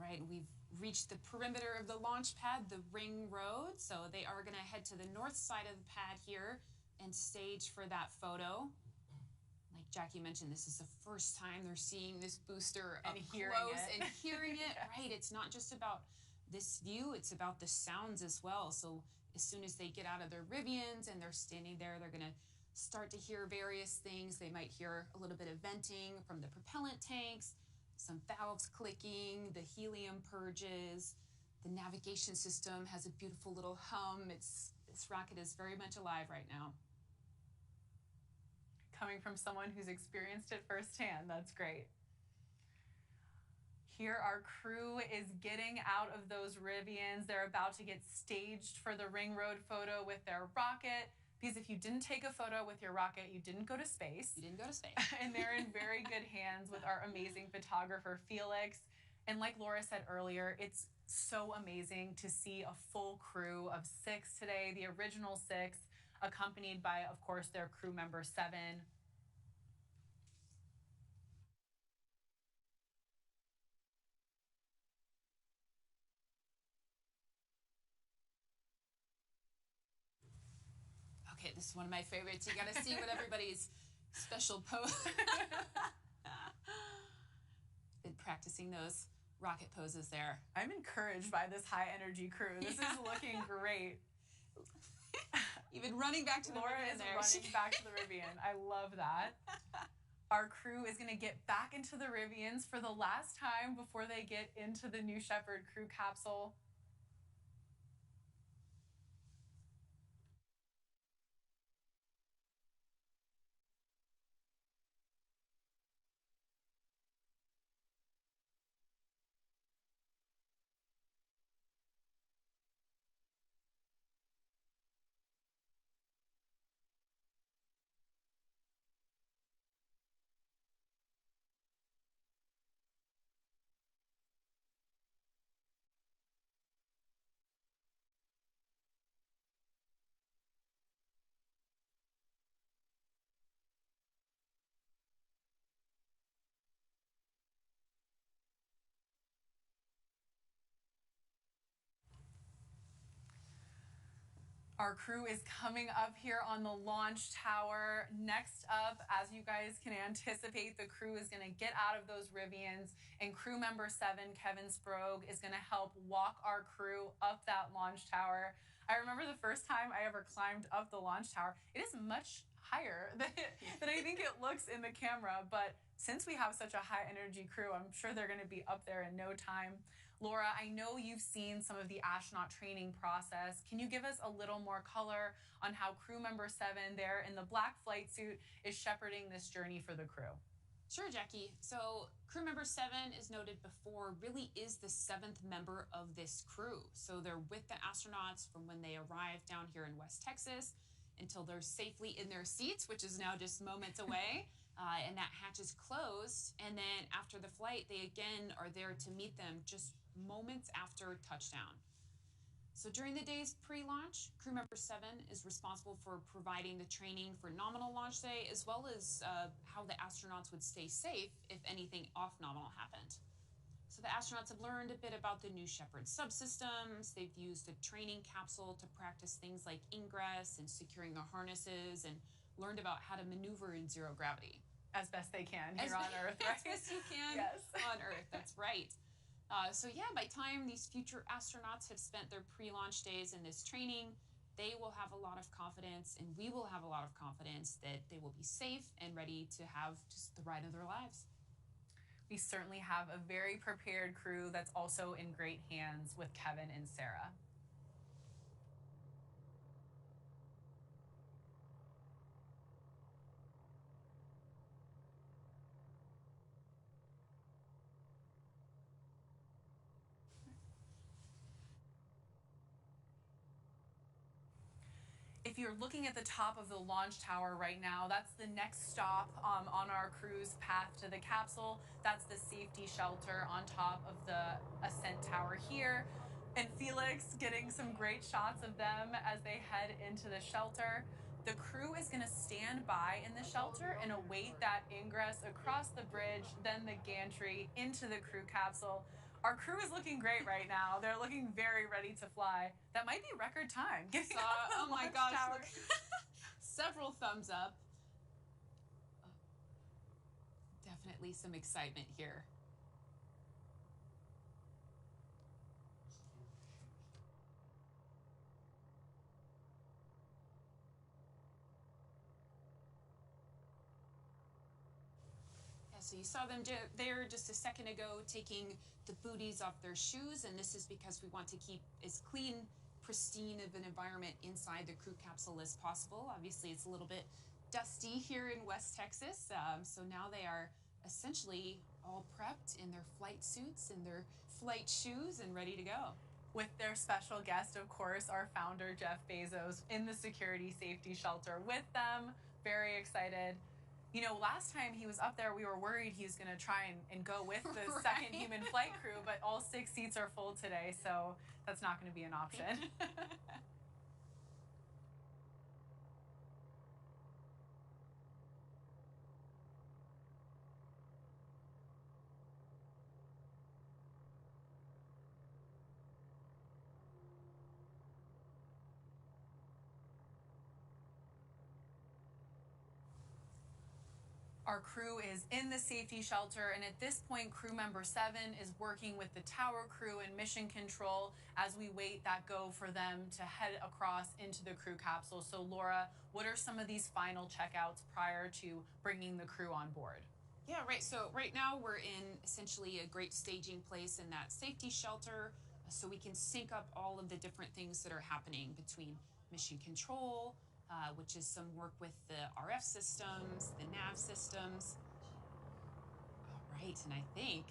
Right, we've reached the perimeter of the launch pad, the ring road. So they are going to head to the north side of the pad here and stage for that photo. Like Jackie mentioned, this is the first time they're seeing this booster up close and hearing it. Right, it's not just about this view, it's about the sounds as well. So as soon as they get out of their Rivians and they're standing there, they're going to start to hear various things. They might hear a little bit of venting from the propellant tanks, some valves clicking, the helium purges. The navigation system has a beautiful little hum. This rocket is very much alive right now.
coming from someone who's experienced it firsthand. That's great. Here our crew is getting out of those Rivians. They're about to get staged for the ring road photo with their rocket. Because if you didn't take a photo with your rocket, you didn't go to space.
You didn't go to space.
And they're in very good hands with our amazing photographer, Felix. And like Laura said earlier, it's so amazing to see a full crew of 6 today, the original 6, accompanied by, of course, their crew member 7.
Okay, this is one of my favorites. You gotta see what everybody's special pose. Been practicing those rocket poses there.
I'm encouraged by this high energy crew. This is looking great.
Even running back to the
Laura
Rivian
is
there.
running back to the Rivian. I love that. Our crew is going to get back into the Rivians for the last time before they get into the New Shepard crew capsule. Our crew is coming up here on the launch tower. Next up, as you guys can anticipate, the crew is going to get out of those Rivians, and crew member 7, Kevin Sprague, is going to help walk our crew up that launch tower. I remember the first time I ever climbed up the launch tower. It is much higher than I think it looks in the camera, but since we have such a high energy crew, I'm sure they're going to be up there in no time. Laura, I know you've seen some of the astronaut training process. Can you give us a little more color on how crew member 7 there in the black flight suit is shepherding this journey for the crew?
Sure, Jackie. So crew member 7, as noted before, really is the 7th member of this crew. So they're with the astronauts from when they arrive down here in West Texas until they're safely in their seats, which is now just moments away. And that hatch is closed. And then after the flight, they again are there to meet them just moments after touchdown. So during the day's pre-launch, crew member 7 is responsible for providing the training for nominal launch day, as well as how the astronauts would stay safe if anything off-nominal happened. So the astronauts have learned a bit about the New Shepard subsystems. They've used a training capsule to practice things like ingress and securing the harnesses, and learned about how to maneuver in zero gravity.
As best they can here on Earth, right?
As best you can on Earth, that's right. So yeah, by the time these future astronauts have spent their pre-launch days in this training, they will have a lot of confidence, and we will have a lot of confidence that they will be safe and ready to have just the ride of their lives.
We certainly have a very prepared crew that's also in great hands with Kevin and Sarah. If you're looking at the top of the launch tower right now, that's the next stop on our crew's path to the capsule. That's the safety shelter on top of the ascent tower here. And Felix getting some great shots of them as they head into the shelter. The crew is going to stand by in the shelter and await that ingress across the bridge, then the gantry into the crew capsule. Our crew is looking great right now. They're looking very ready to fly. That might be record time.
Oh my gosh, look. Several thumbs up. Definitely some excitement here. Yeah, so you saw them there just a second ago taking the booties off their shoes, and this is because we want to keep as clean, pristine of an environment inside the crew capsule as possible. Obviously, it's a little bit dusty here in West Texas. So now they are essentially all prepped in their flight suits and their flight shoes and ready to go.
With their special guest, of course, our founder, Jeff Bezos, in the security safety shelter with them. Very excited. You know, last time he was up there, we were worried he was going to try and go with the
Right.
second human flight crew, but all 6 seats are full today, so that's not going to be an option. Our crew is in the safety shelter, and at this point, crew member 7 is working with the tower crew and mission control as we wait that go for them to head across into the crew capsule. So Laura, what are some of these final checkouts prior to bringing the crew on board?
Yeah, right. So right now we're in essentially a great staging place in that safety shelter, so we can sync up all of the different things that are happening between mission control, which is some work with the RF systems, the nav systems. All right, and I think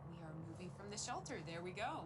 we are moving from the shelter. There we go.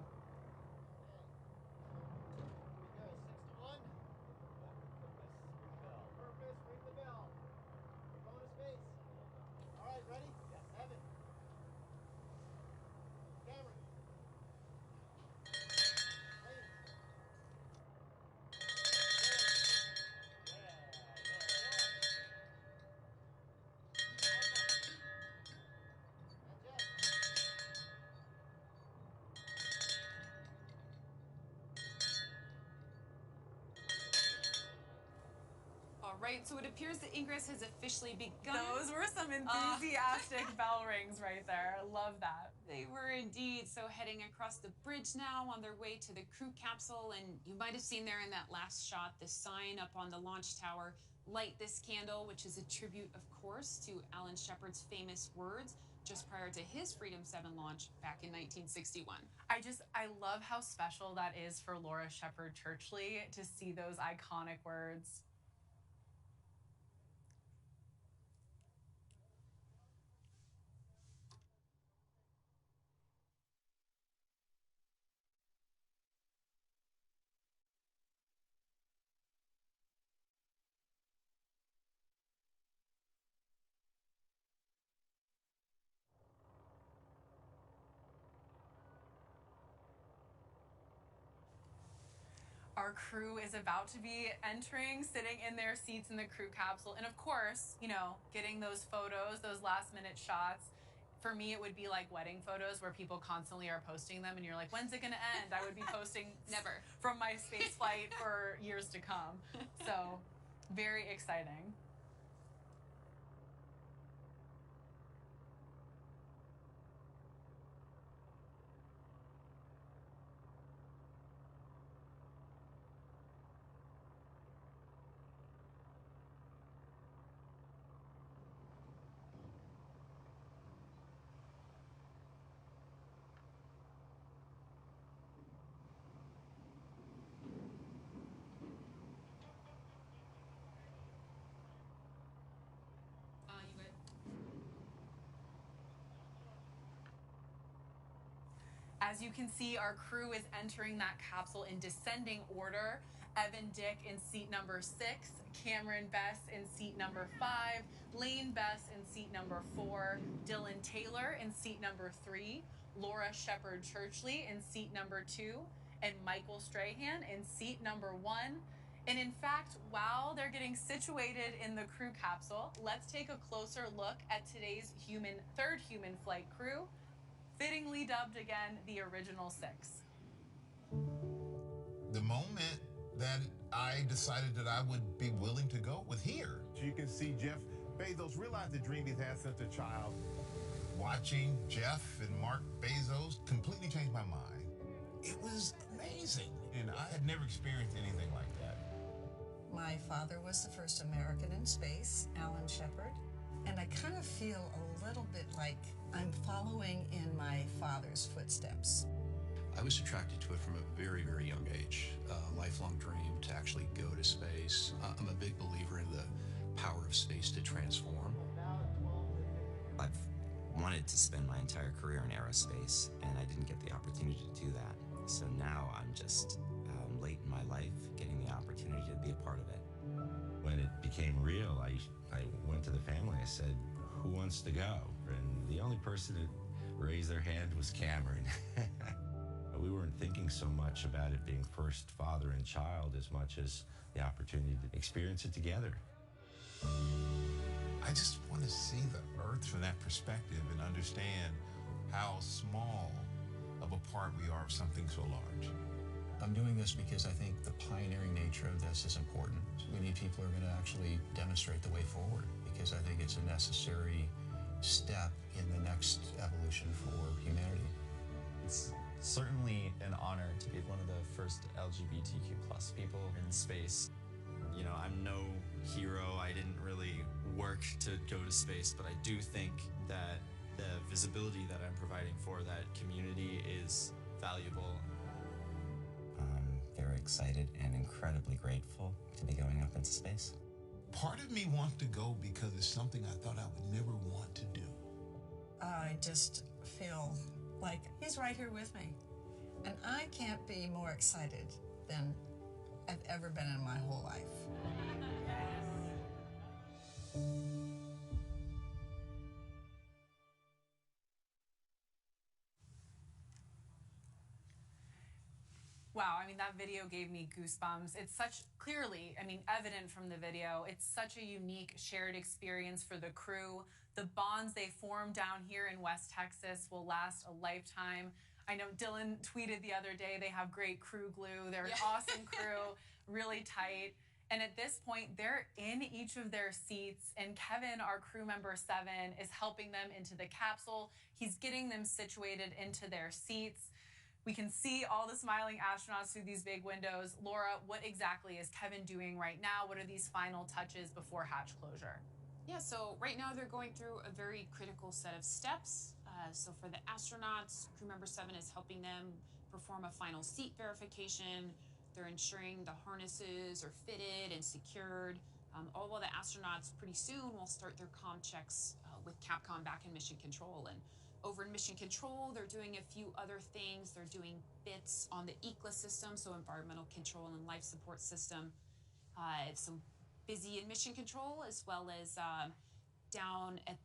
Right, so it appears the ingress has officially begun.
Those were some enthusiastic bell rings right there. Love that.
They were indeed. So heading across the bridge now on their way to the crew capsule, and you might have seen there in that last shot the sign up on the launch tower, "Light this candle," which is a tribute, of course, to Alan Shepard's famous words just prior to his Freedom 7 launch back in 1961.
I love how special that is for Laura Shepard Churchley to see those iconic words. Our crew is about to be entering, sitting in their seats in the crew capsule. And of course, you know, getting those photos, those last minute shots. For me, it would be like wedding photos where people constantly are posting them and you're like, when's it gonna end? I would be posting
Never.
From my space flight for years to come. So very exciting. As you can see, our crew is entering that capsule in descending order. Evan Dick in seat number 6, Cameron Bess in seat number 5, Lane Bess in seat number 4, Dylan Taylor in seat number 3, Laura Shepard Churchley in seat number 2, and Michael Strahan in seat number 1. And in fact, while they're getting situated in the crew capsule, let's take a closer look at today's third human flight crew, fittingly dubbed again the Original 6.
The moment that I decided that I would be willing to go with here.
You can see Jeff Bezos realize the dream he's had since a child.
Watching Jeff and Mark Bezos completely changed my mind. It was amazing, and I had never experienced anything like that.
My father was the first American in space, Alan Shepard, and I kind of feel a little bit like I'm following in my father's footsteps.
I was attracted to it from a very, very young age. A lifelong dream to actually go to space. I'm a big believer in the power of space to transform.
I've wanted to spend my entire career in aerospace, and I didn't get the opportunity to do that. So now I'm just late in my life getting the opportunity to be a part of it.
When it became real, I went to the family. I said, "Who wants to go?" And the only person that raised their hand was Cameron. We weren't thinking so much about it being first father and child as much as the opportunity to experience it together.
I just want to see the Earth from that perspective and understand how small of a part we are of something so large.
I'm doing this because I think the pioneering nature of this is important. We need people who are going to actually demonstrate the way forward, because I think it's a necessary step in the next evolution for humanity.
It's certainly an honor to be one of the first LGBTQ+ people in space. You know, I'm no hero. I didn't really work to go to space, but I do think that the visibility that I'm providing for that community is valuable.
I'm very excited and incredibly grateful to be going up into space.
Part of me wants to go because it's something I thought I would never want to do.
I just feel like he's right here with me. And I can't be more excited than I've ever been in my whole life.
Wow, I mean, that video gave me goosebumps. It's such, clearly, I mean, evident from the video, it's such a unique shared experience for the crew. The bonds they form down here in West Texas will last a lifetime. I know Dylan tweeted the other day, they have great crew glue. They're an awesome crew, really tight. And at this point, they're in each of their seats, and Kevin, our crew member 7, is helping them into the capsule. He's getting them situated into their seats. We can see all the smiling astronauts through these big windows. Laura, what exactly is Kevin doing right now? What are these final touches before hatch closure?
Yeah, so right now they're going through a very critical set of steps. So for the astronauts, crew member 7 is helping them perform a final seat verification. They're ensuring the harnesses are fitted and secured. All while the astronauts pretty soon will start their comm checks with Capcom back in mission control. And over in mission control, they're doing a few other things. They're doing bits on the ECLA system, so environmental control and life support system. So busy in mission control, as well as down at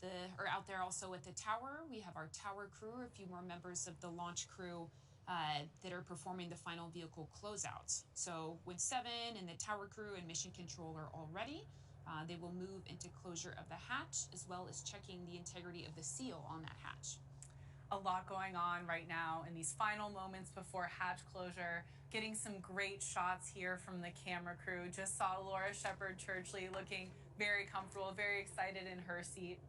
out there also at the tower. We have our tower crew, a few more members of the launch crew that are performing the final vehicle closeouts. So when 7 and the tower crew and mission control are all ready, they will move into closure of the hatch, as well as checking the integrity of the seal on that hatch.
A lot going on right now in these final moments before hatch closure. Getting some great shots here from the camera crew. Just saw Laura Shepard Churchley looking very comfortable, very excited in her seat.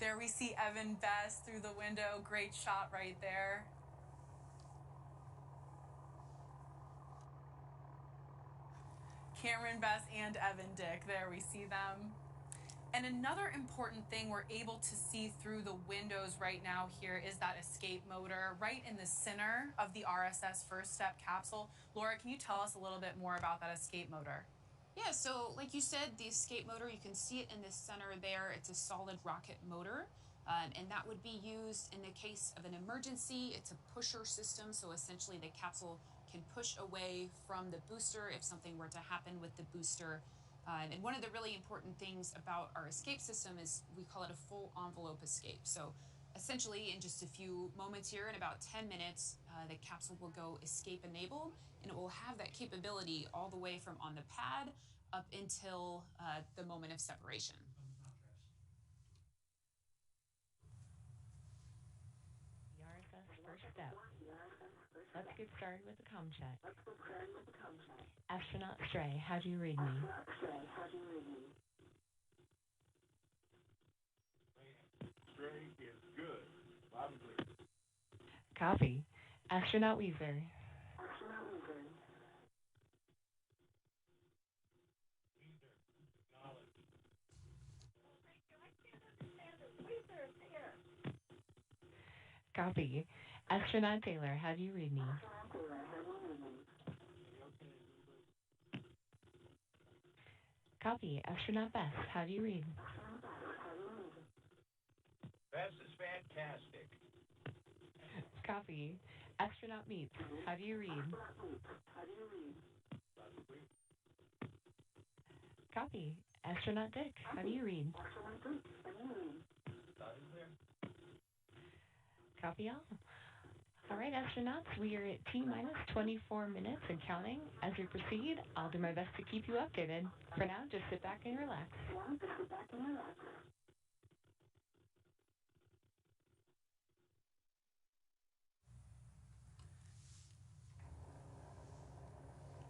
There we see Evan Best through the window. Great shot right there. Cameron Best and Evan Dick, there we see them. And another important thing we're able to see through the windows right now here is that escape motor right in the center of the RSS First Step capsule. Laura, can you tell us a little bit more about that escape motor?
Yeah, so like you said, the escape motor, you can see it in the center there. It's a solid rocket motor, and that would be used in the case of an emergency. It's a pusher system, so essentially the capsule can push away from the booster if something were to happen with the booster. And one of the really important things about our escape system is we call it a full envelope escape. So essentially, in just a few moments here, in about 10 minutes, the capsule will go escape enabled, and it will have that capability all the way from on the pad up until the moment of separation.
The RSS First Step. Let's get started with the comm check. Astronaut Stray, how do you read me?
Stray is good. Loud and clear.
Copy. Astronaut Weezer. Copy. Astronaut Taylor, how do you read me? Copy. Astronaut Bess, how do you read?
Bess is fantastic.
Copy. Astronaut Meats, how do you read? Copy. Astronaut Dick, how do you read? Copy all. All right, astronauts, we are at T-minus 24 minutes and counting. As we proceed, I'll do my best to keep you updated. For now, just sit back and relax.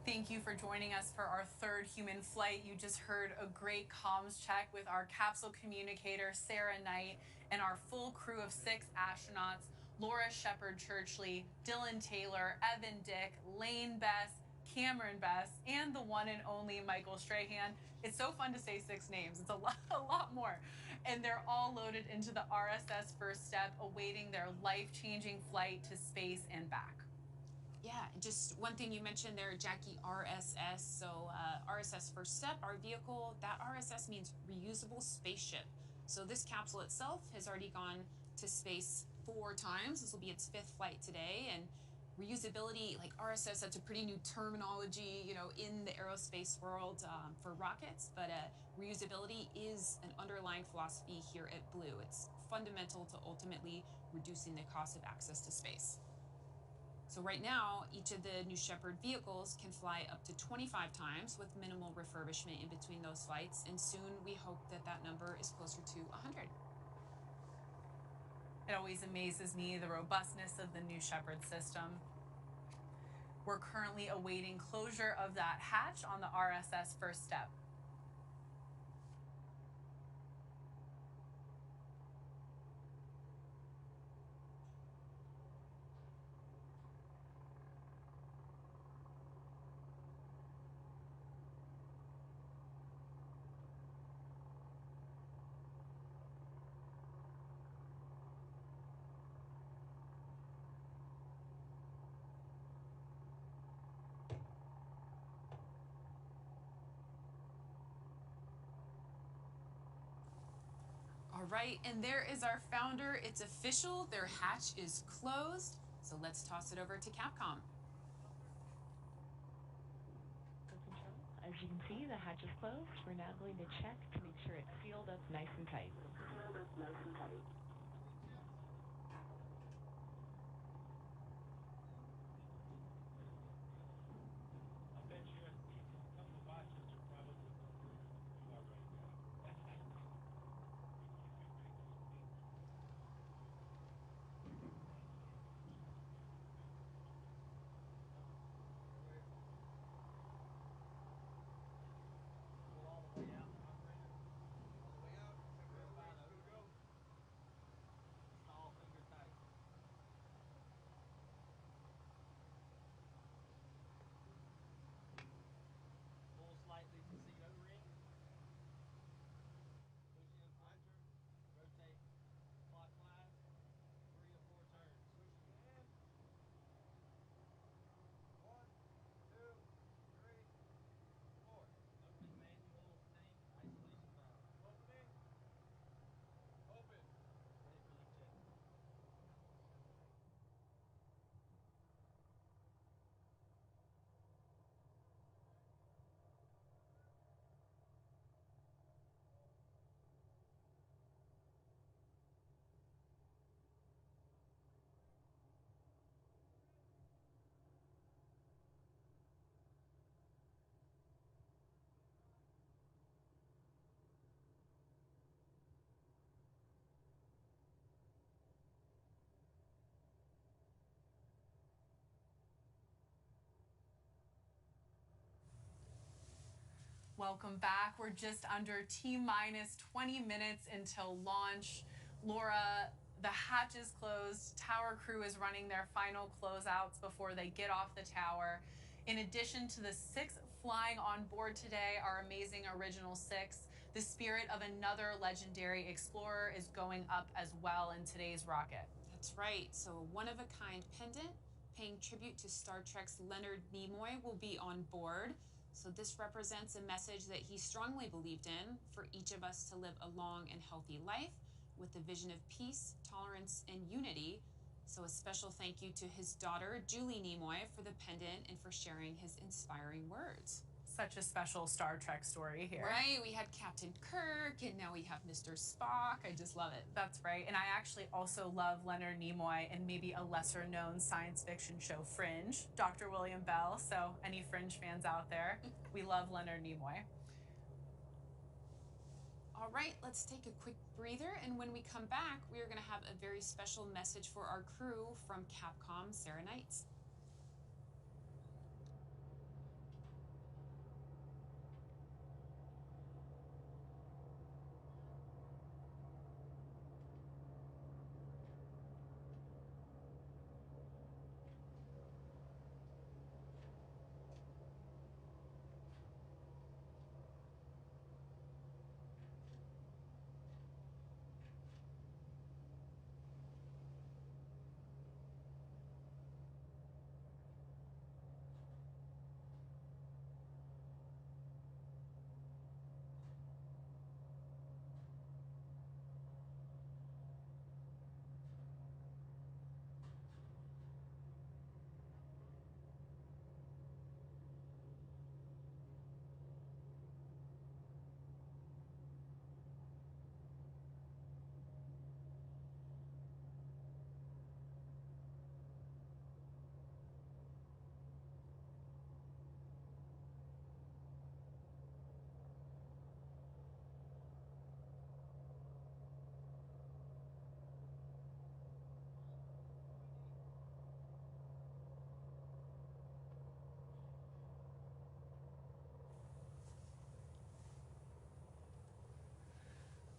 Thank you for joining us for our third human flight. You just heard a great comms check with our capsule communicator, Sarah Knight, and our full crew of 6 astronauts, Laura Shepard Churchley, Dylan Taylor, Evan Dick, Lane Bess, Cameron Bess, and the one and only Michael Strahan. It's so fun to say 6 names. It's a lot more. And they're all loaded into the RSS First Step, awaiting their life-changing flight to space and back.
Yeah, just one thing you mentioned there, Jackie, RSS. So RSS First Step, our vehicle, that RSS means reusable spaceship. So this capsule itself has already gone to space 4 times. This will be its 5th flight today. And reusability, like RSS, that's a pretty new terminology, you know, in the aerospace world for rockets. But reusability is an underlying philosophy here at Blue. It's fundamental to ultimately reducing the cost of access to space. So right now, each of the New Shepard vehicles can fly up to 25 times with minimal refurbishment in between those flights. And soon we hope that that number is closer to 100.
It always amazes me, the robustness of the New Shepard system. We're currently awaiting closure of that hatch on the RSS First Step.
All right, and there is our founder. It's official. Their hatch is closed. So let's toss it over to Capcom.
As you can see, the hatch is closed. We're now going to check to make sure it's sealed up nice and tight.
Welcome back. We're just under T-minus 20 minutes until launch. Laura, the hatch is closed. Tower crew is running their final closeouts before they get off the tower. In addition to the 6 flying on board today, our amazing original 6, the spirit of another legendary explorer is going up as well in today's rocket.
That's right. So a one-of-a-kind pendant paying tribute to Star Trek's Leonard Nimoy will be on board. So this represents a message that he strongly believed in for each of us to live a long and healthy life with a vision of peace, tolerance, and unity. So a special thank you to his daughter, Julie Nimoy, for the pendant and for sharing his inspiring words.
Such a special Star Trek story here.
Right, we had Captain Kirk, and now we have Mr. Spock. I just love it.
That's right, and I actually also love Leonard Nimoy and maybe a lesser-known science fiction show, Fringe, Dr. William Bell, so any Fringe fans out there, we love Leonard Nimoy.
All right, let's take a quick breather, and when we come back, we are going to have a very special message for our crew from Capcom Sarah Knights.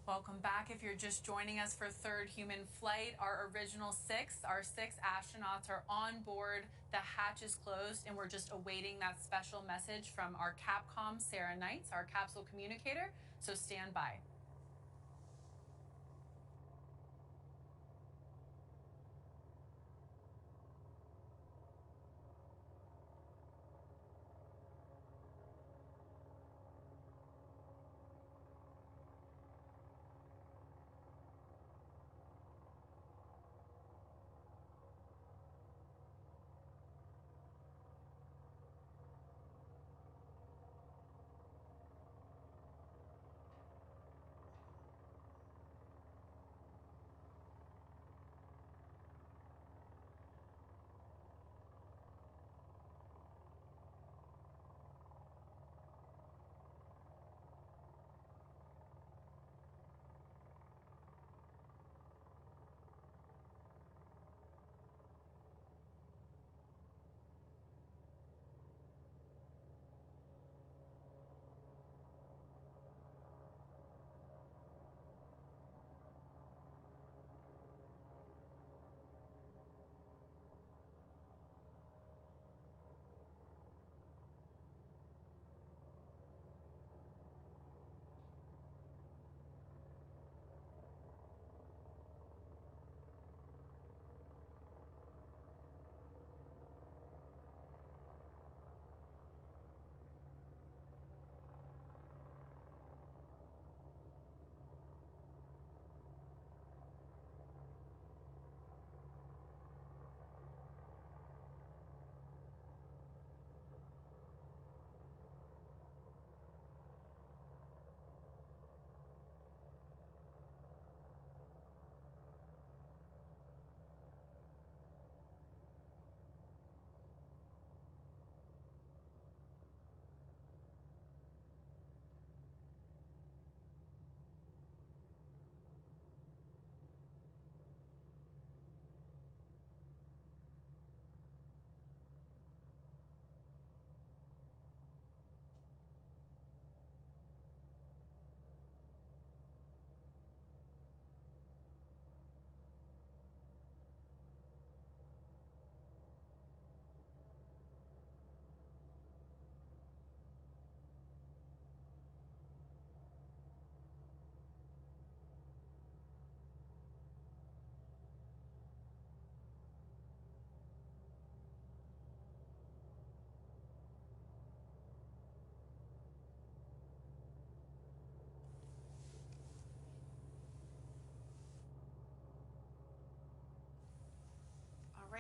Welcome back. If you're just joining us for third human flight, our original 6, our 6 astronauts are on board. The hatch is closed, and we're just awaiting that special message from our Capcom Sarah Knights, our capsule communicator. So stand by.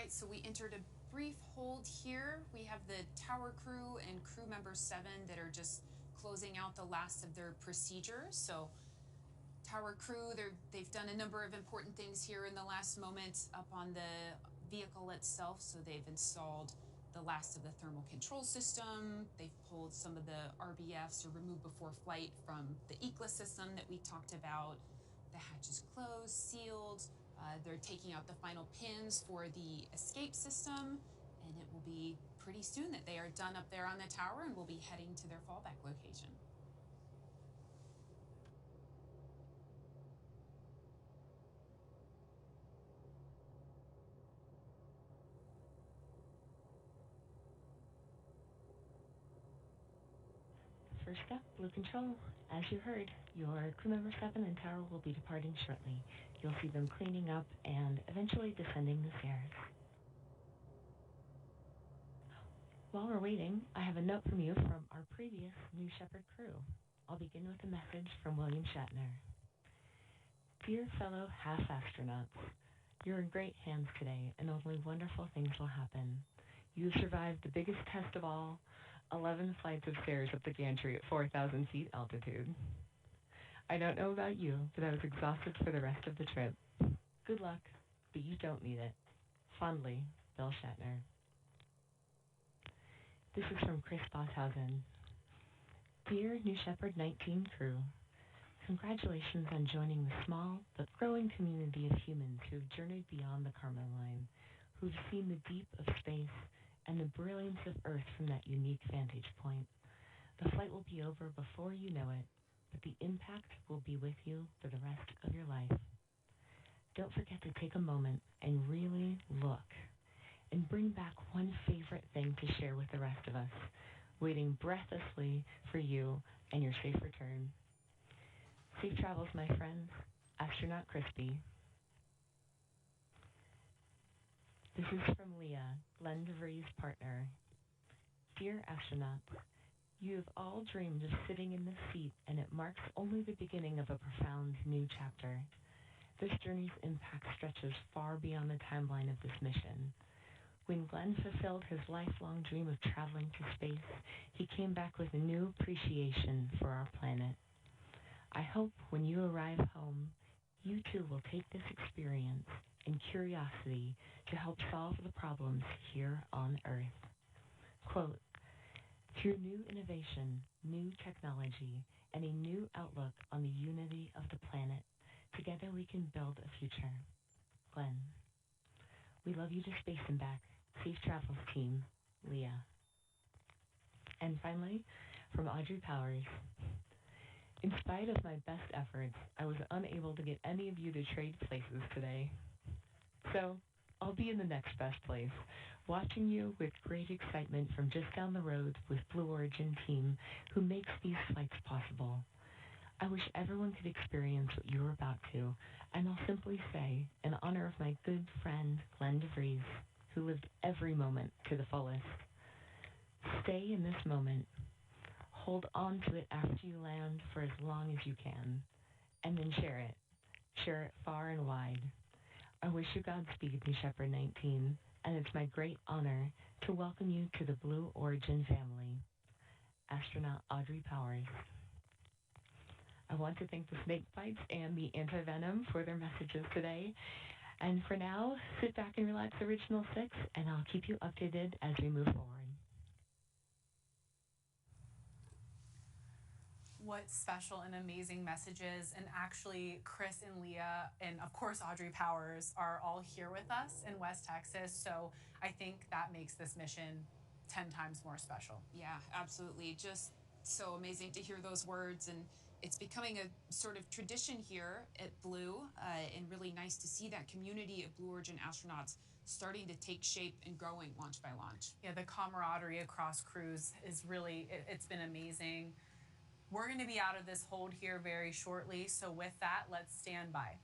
right, so we entered a brief hold here. We have the tower crew and crew member 7 that are just closing out the last of their procedures. So tower crew, they've done a number of important things here in the last moment up on the vehicle itself. So they've installed the last of the thermal control system. They've pulled some of the RBFs, or removed before flight, from the ECLA system that we talked about. The hatch is closed, sealed. They're taking out the final pins for the escape system, and it will be pretty soon that they are done up there on the tower and will be heading to their fallback location.
First up, Blue Control. As you heard, your crew member 7 and tower will be departing shortly. You'll see them cleaning up and eventually descending the stairs. While we're waiting, I have a note from you from our previous New Shepard crew. I'll begin with a message from William Shatner. Dear fellow half-astronauts, you're in great hands today, and only wonderful things will happen. You've survived the biggest test of all, 11 flights of stairs up the gantry at 4,000 feet altitude. I don't know about you, but I was exhausted for the rest of the trip. Good luck, but you don't need it. Fondly, Bill Shatner. This is from Chris Bosshausen. Dear New Shepard 19 crew, congratulations on joining the small but growing community of humans who have journeyed beyond the Kármán line, who've seen the deep of space and the brilliance of Earth from that unique vantage point. The flight will be over before you know it, but the impact will be with you for the rest of your life. Don't forget to take a moment and really look, and bring back one favorite thing to share with the rest of us, waiting breathlessly for you and your safe return. Safe travels, my friends. Astronaut Crispy. This is from Leah, Glenn DeVries' partner. Dear astronauts, you have all dreamed of sitting in this seat, and it marks only the beginning of a profound new chapter. This journey's impact stretches far beyond the timeline of this mission. When Glenn fulfilled his lifelong dream of traveling to space, he came back with a new appreciation for our planet. I hope when you arrive home, you too will take this experience and curiosity to help solve the problems here on Earth. Quote, through new innovation, new technology, and a new outlook on the unity of the planet, together we can build a future. Glenn. We love you to space and back. Safe travels, team. Leah. And finally, from Audrey Powers. In spite of my best efforts, I was unable to get any of you to trade places today. So, I'll be in the next best place, watching you with great excitement from just down the road with Blue Origin team who makes these flights possible. I wish everyone could experience what you're about to, and I'll simply say, in honor of my good friend Glenn DeVries, who lived every moment to the fullest, stay in this moment. Hold on to it after you land for as long as you can, and then share it. Share it far and wide. I wish you Godspeed, New Shepard 19, and it's my great honor to welcome you to the Blue Origin family. Astronaut Audrey Powers. I want to thank the snake bites and the anti-venom for their messages today. And for now, sit back and relax, Original 6, and I'll keep you updated as we move forward.
What special and amazing messages. And actually, Chris and Leah, and of course Audrey Powers, are all here with us in West Texas. So I think that makes this mission 10 times more special.
Yeah, absolutely. Just so amazing to hear those words. And it's becoming a sort of tradition here at Blue, and really nice to see that community of Blue Origin astronauts starting to take shape and growing launch by launch.
Yeah, the camaraderie across crews is really, it's been amazing. We're going to be out of this hold here very shortly, so with that, let's stand by.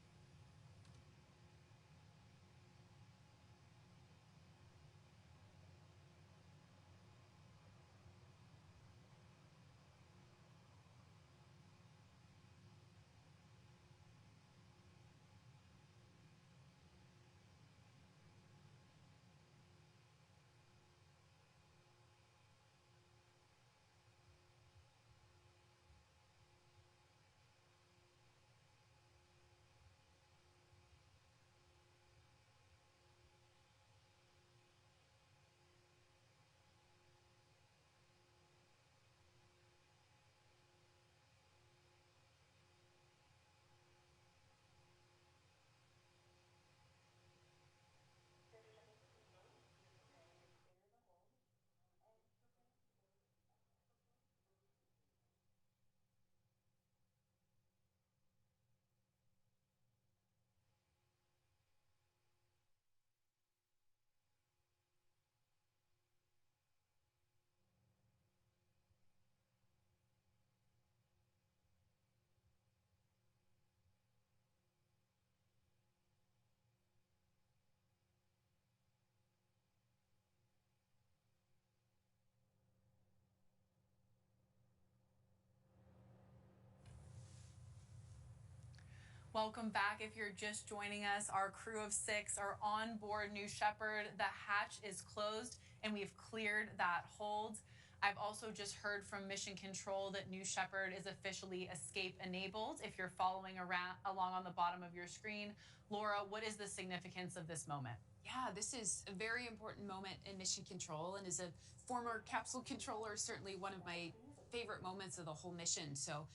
Welcome back. If you're just joining us, our crew of 6 are on board New Shepard. The hatch is closed and we've cleared that hold. I've also just heard from Mission Control that New Shepard is officially escape enabled. If you're following along on the bottom of your screen, Laura, what is the significance of this moment?
Yeah, this is a very important moment in Mission Control, and as a former capsule controller, certainly one of my favorite moments of the whole mission. So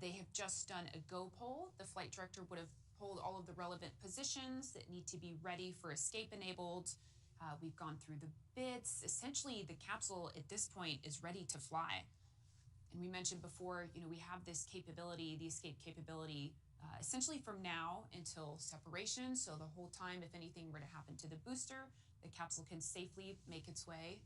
they have just done a go poll. The flight director would have polled all of the relevant positions that need to be ready for escape enabled. We've gone through the bits. Essentially, the capsule at this point is ready to fly. And we mentioned before, we have this capability, the escape capability, essentially from now until separation. So the whole time, if anything were to happen to the booster, the capsule can safely make its way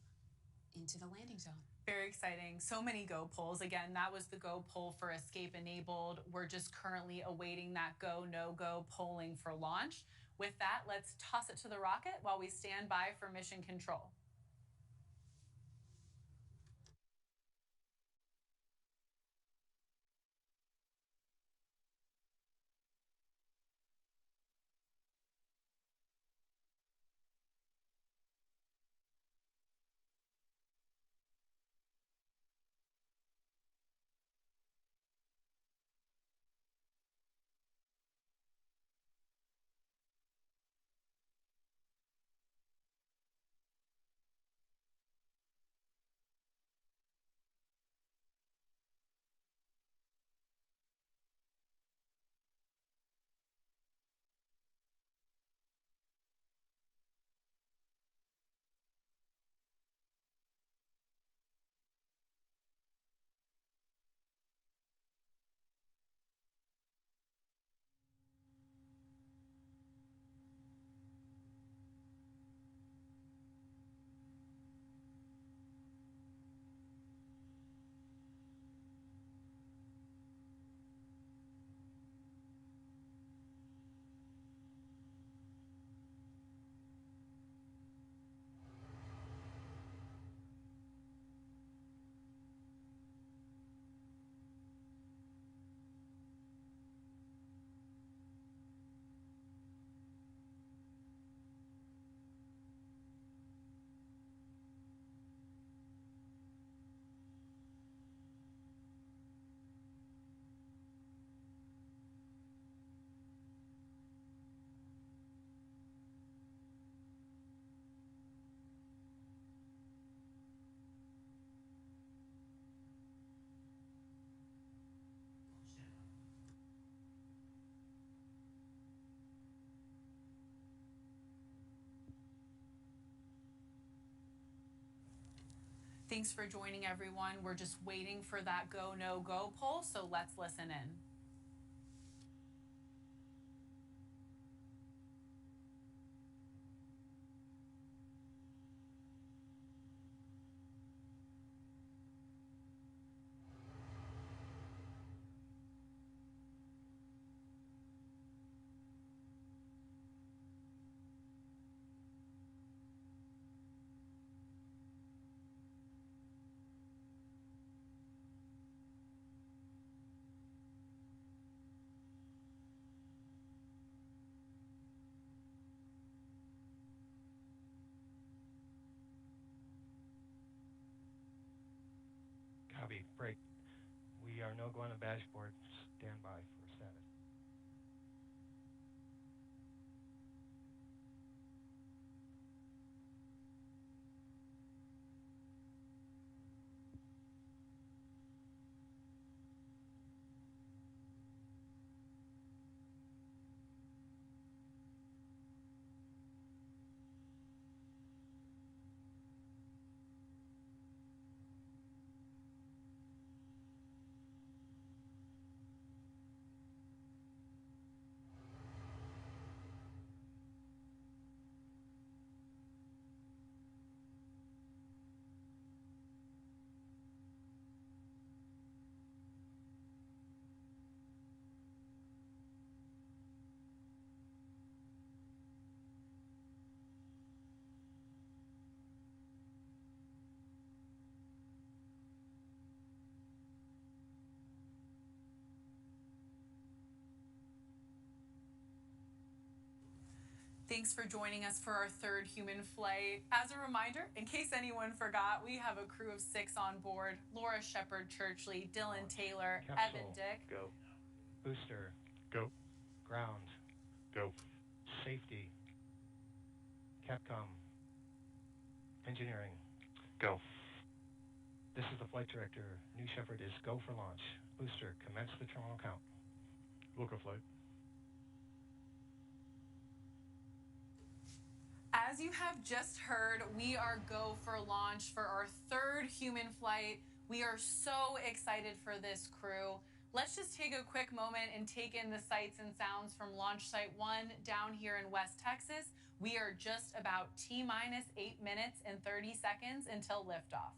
into the landing zone.
Very exciting. So many go polls. Again, that was the go poll for escape enabled. We're just currently awaiting that go, no go polling for launch. With that, let's toss it to the rocket while we stand by for mission control. Thanks for joining, everyone. We're just waiting for that go, no go poll, so let's listen in.
Copy. Break. We are no go on the dashboard. Stand by for status.
Thanks for joining us for our third human flight. As a reminder, in case anyone forgot, we have a crew of 6 on board. Laura Shepard Churchley, Dylan Taylor,
Capsule.
Evan Dick.
Go. Booster.
Go.
Ground.
Go.
Safety. Capcom. Engineering.
Go.
This is the flight director. New Shepard is go for launch. Booster, commence the terminal count.
Local flight.
As you have just heard, we are go for launch for our third human flight. We are so excited for this crew. Let's just take a quick moment and take in the sights and sounds from Launch Site 1 down here in West Texas. We are just about T-minus 8 minutes and 30 seconds until liftoff.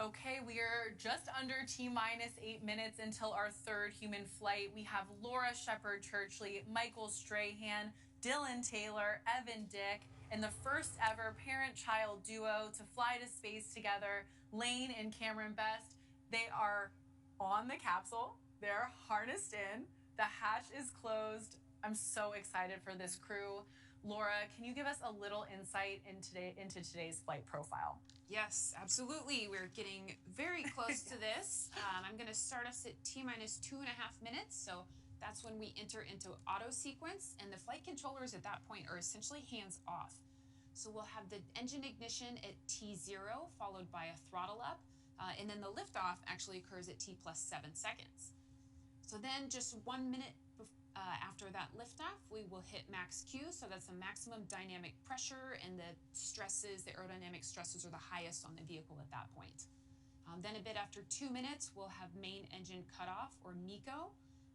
Okay, we are just under T-minus 8 minutes until our third human flight. We have Laura Shepard Churchley, Michael Strahan, Dylan Taylor, Evan Dick, and the first ever parent-child duo to fly to space together, Lane and Cameron Best. They are on the capsule. They're harnessed in. The hatch is closed. I'm so excited for this crew. Laura, can you give us a little insight into today's flight profile?
Yes, absolutely. We're getting very close to this. I'm going to start us at T-minus 2.5 minutes. So that's when we enter into auto sequence, and the flight controllers at that point are essentially hands off. So we'll have the engine ignition at T0, followed by a throttle up, and then the liftoff actually occurs at T+7 seconds. So then just 1 minute after that liftoff, we will hit max Q, so that's the maximum dynamic pressure, and the stresses, the aerodynamic stresses, are the highest on the vehicle at that point. Then a bit after 2 minutes, we'll have main engine cutoff, or MECO,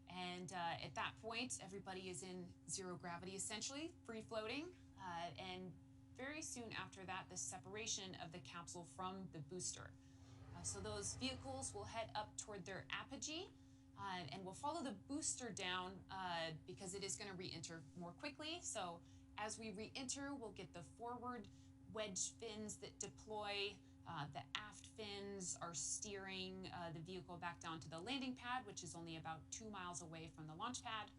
and at that point, everybody is in zero gravity, essentially, free floating, and very soon after that, the separation of the capsule from the booster. So those vehicles will head up toward their apogee, and we'll follow the booster down because it is going to re-enter more quickly. So as we re-enter, we'll get the forward wedge fins that deploy. The aft fins are steering the vehicle back down to the landing pad, which is only about 2 miles away from the launch pad.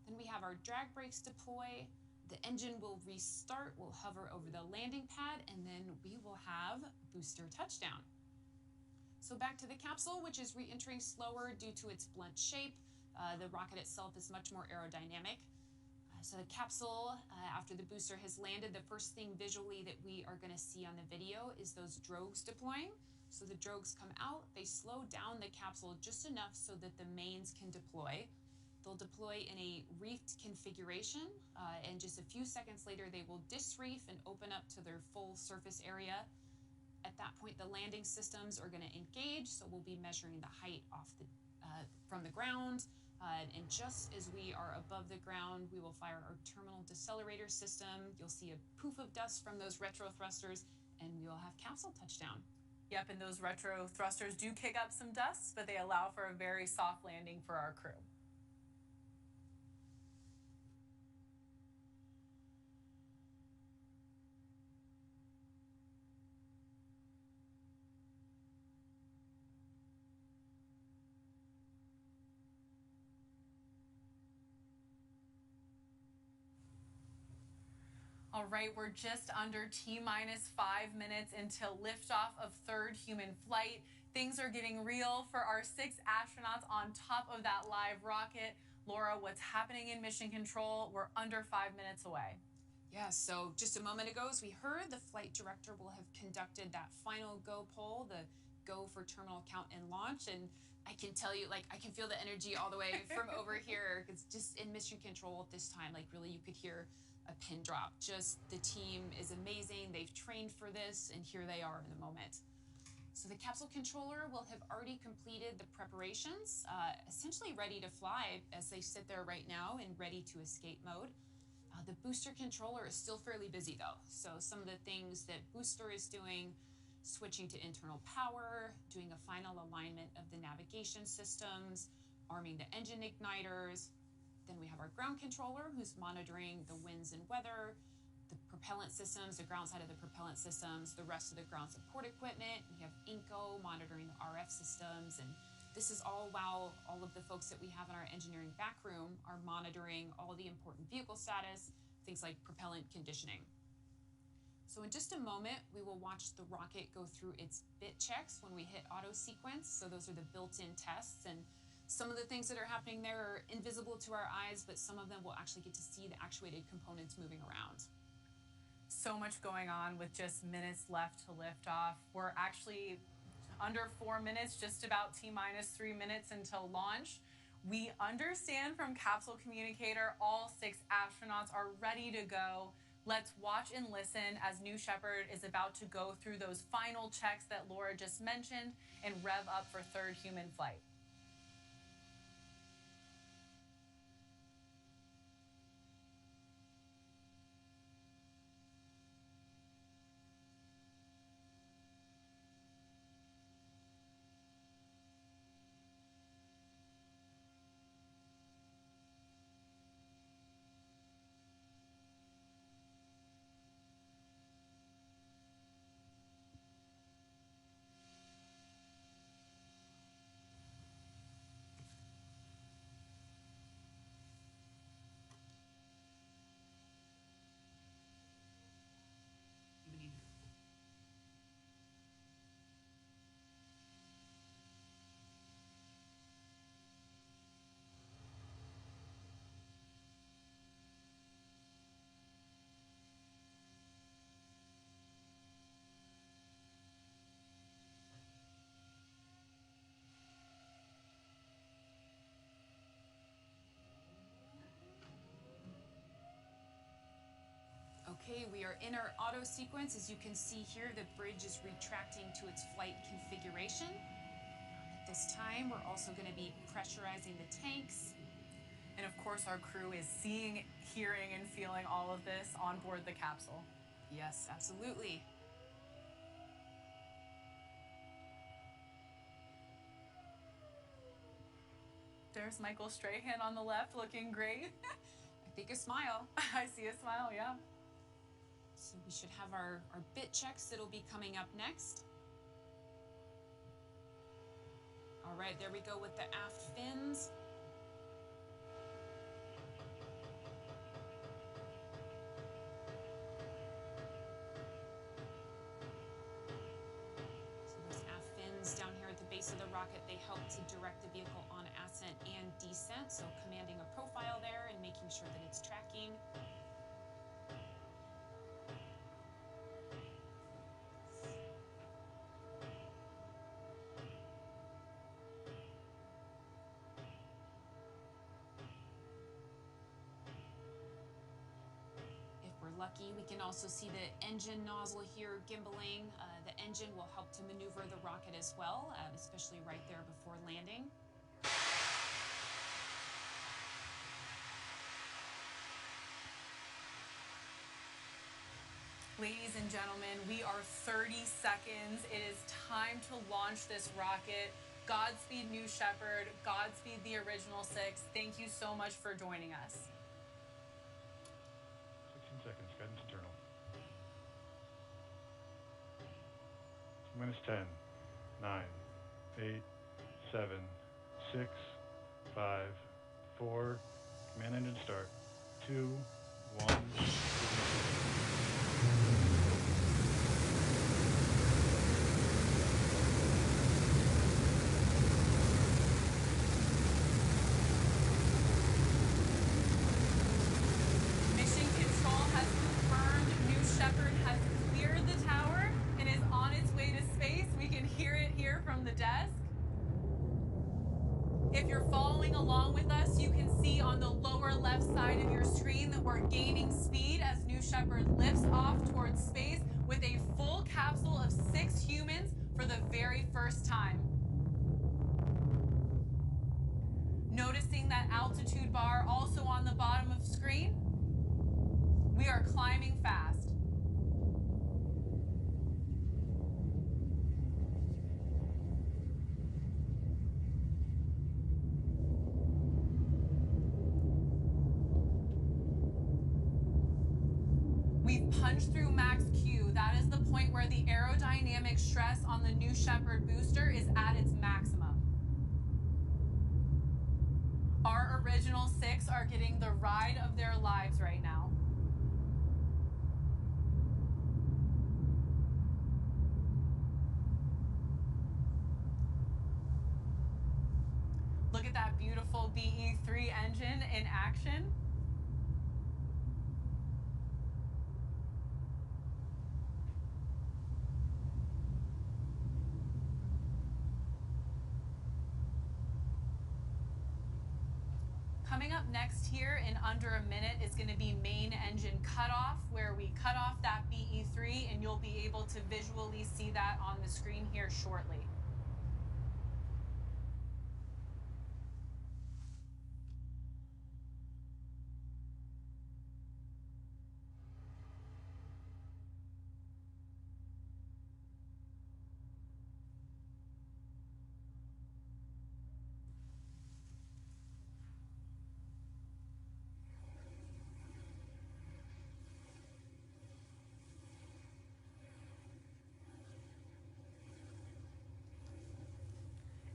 Then we have our drag brakes deploy. The engine will restart. We'll hover over the landing pad, and then we will have booster touchdown. So back to the capsule, which is re-entering slower due to its blunt shape. The rocket itself is much more aerodynamic. So the capsule, after the booster has landed, the first thing visually that we are going to see on the video is those drogues deploying. So the drogues come out, they slow down the capsule just enough so that the mains can deploy. They'll deploy in a reefed configuration, and just a few seconds later, they will disreef and open up to their full surface area. At that point, the landing systems are going to engage, so we'll be measuring the height off from the ground. And just as we are above the ground, we will fire our terminal decelerator system. You'll see a poof of dust from those retro thrusters, and we'll have capsule touchdown.
Yep, and those retro thrusters do kick up some dust, but they allow for a very soft landing for our crew. All right, we're just under T-minus 5 minutes until liftoff of third human flight. Things are getting real for our 6 astronauts on top of that live rocket. Laura, what's happening in mission control? We're under 5 minutes away.
Yeah, so just a moment ago, as we heard, the flight director will have conducted that final go poll, the go for terminal count and launch. And I can tell you, like, I can feel the energy all the way from over here. It's just in mission control at this time, like, really, you could hear a pin drop. Just the team is amazing. They've trained for this, and here they are in the moment. So the capsule controller will have already completed the preparations, essentially ready to fly as they sit there right now in ready to escape mode. The booster controller is still fairly busy though. So some of the things that booster is doing, switching to internal power, doing a final alignment of the navigation systems, arming the engine igniters. Then we have our ground controller who's monitoring the winds and weather, the propellant systems, the ground side of the propellant systems, the rest of the ground support equipment. We have Inco monitoring the RF systems, and this is all while all of the folks that we have in our engineering back room are monitoring all the important vehicle status, things like propellant conditioning. So in just a moment, we will watch the rocket go through its bit checks when we hit auto sequence. So those are the built-in tests, and some of the things that are happening there are invisible to our eyes, but some of them we'll actually get to see the actuated components moving around.
So much going on with just minutes left to lift off. We're actually under 4 minutes, just about T-minus 3 minutes until launch. We understand from capsule communicator all 6 astronauts are ready to go. Let's watch and listen as New Shepard is about to go through those final checks that Laura just mentioned and rev up for 3rd human flight.
Okay, we are in our auto sequence. As you can see here, the bridge is retracting to its flight configuration. At this time, we're also going to be pressurizing the tanks.
And of course, our crew is seeing, hearing, and feeling all of this on board the capsule.
Yes, absolutely.
There's Michael Strahan on the left, looking great.
I think a smile.
I see a smile, yeah.
So we should have our bit checks that'll be coming up next. All right, there we go with the aft fins. So those aft fins down here at the base of the rocket, they help to direct the vehicle on ascent and descent, so commanding a profile there and making sure that it's tracking. Lucky, we can also see the engine nozzle here gimbaling. The engine will help to maneuver the rocket as well, especially right there before landing.
Ladies and gentlemen, we are 30 seconds. It is time to launch this rocket. Godspeed, New Shepard. Godspeed, the original 6. Thank you so much for joining us.
16 seconds, guidance internal. 2 minutes 10, 9, 8, 7, 6, 5, 4, command engine start, 2, 1.
Shepard lifts off towards space with a full capsule of 6 humans for the very first time. Noticing that altitude bar also on the bottom of screen? We are climbing fast. We've punched through max Q. That is the point where the aerodynamic stress on the New Shepard booster is at its maximum. Our original 6 are getting the ride of their lives right now. Look at that beautiful BE3 engine in action. Coming up next here in under a minute is going to be main engine cutoff, where we cut off that BE3, and you'll be able to visually see that on the screen here shortly.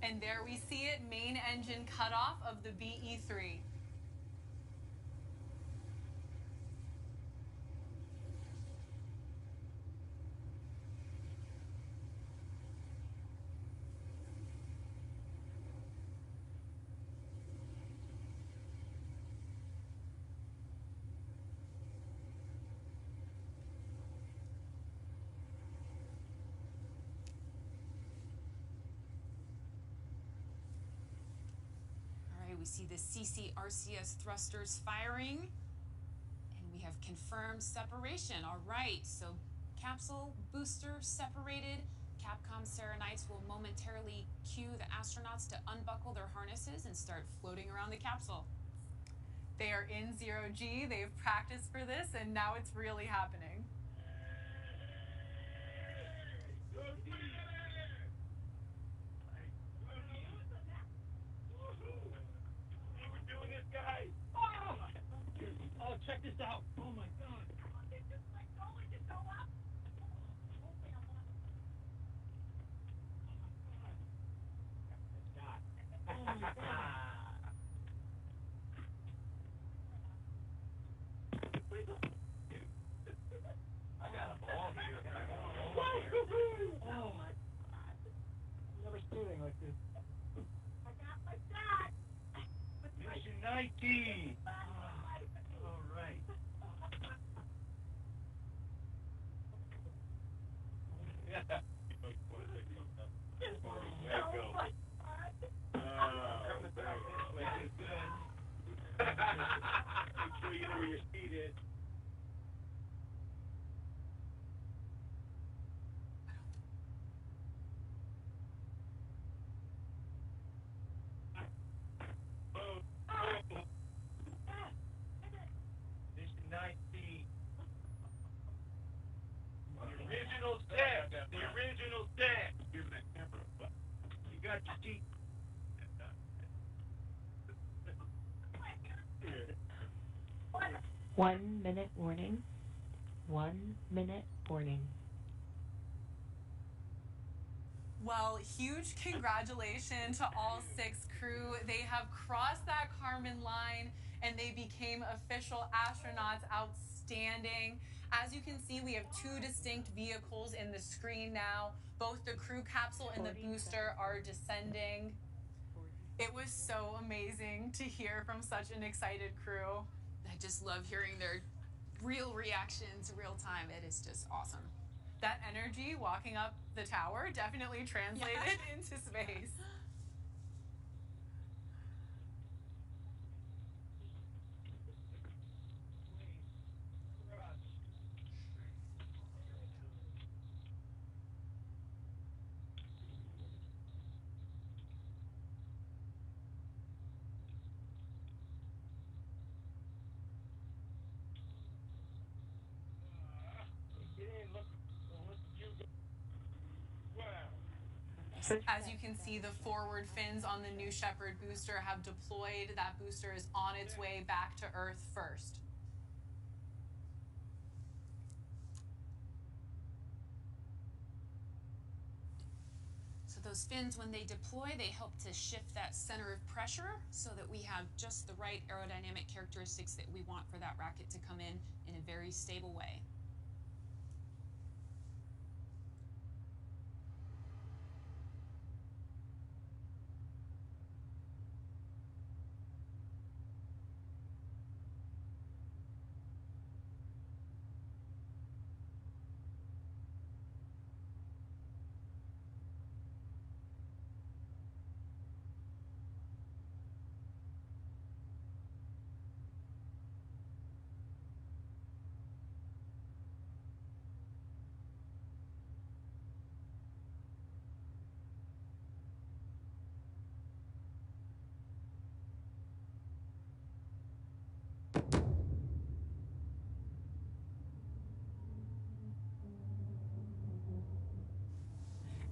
And there we see it, main engine cutoff of the BE3.
We see the CCRCS thrusters firing, and we have confirmed separation. All right, so capsule booster separated. Capcom Serenites will momentarily cue the astronauts to unbuckle their harnesses and start floating around the capsule.
They are in 0G, they've practiced for this, and now it's really happening.
Oh, check this out. Oh my God. Oh my God. I got a ball here. Oh my God. I've never seen anything like this. I got my shot. Mission 19. All right. Yeah. Make sure you know where your seat is. Mission 19. The original set. The original set. Give that camera a butt. You got your seat.
1 minute warning. 1 minute warning.
Well, huge congratulations to all 6 crew. They have crossed that Kármán line and they became official astronauts. Outstanding. As you can see, we have 2 distinct vehicles in the screen now. Both the crew capsule and the booster are descending. It was so amazing to hear from such an excited crew.
I just love hearing their real reactions, real time. It is just awesome.
That energy walking up the tower definitely translated into space. As you can see, the forward fins on the New Shepard booster have deployed. That booster is on its way back to Earth first.
So those fins, when they deploy, they help to shift that center of pressure so that we have just the right aerodynamic characteristics that we want for that rocket to come in a very stable way.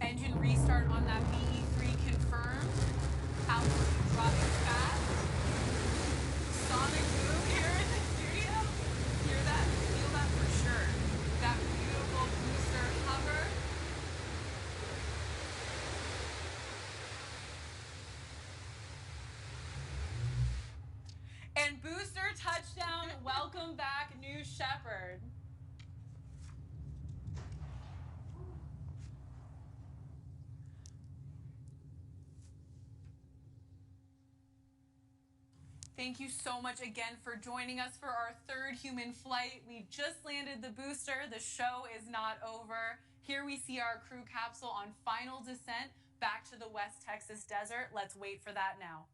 Engine restart on that BE-3 confirmed. Altitude dropping fast. Sonic boom here in the studio. Hear that? Feel that for sure. That beautiful booster hover. And booster touchdown. Welcome back, New Shepard. Thank you so much again for joining us for our third human flight. We just landed the booster. The show is not over. Here we see our crew capsule on final descent back to the West Texas desert. Let's wait for that now.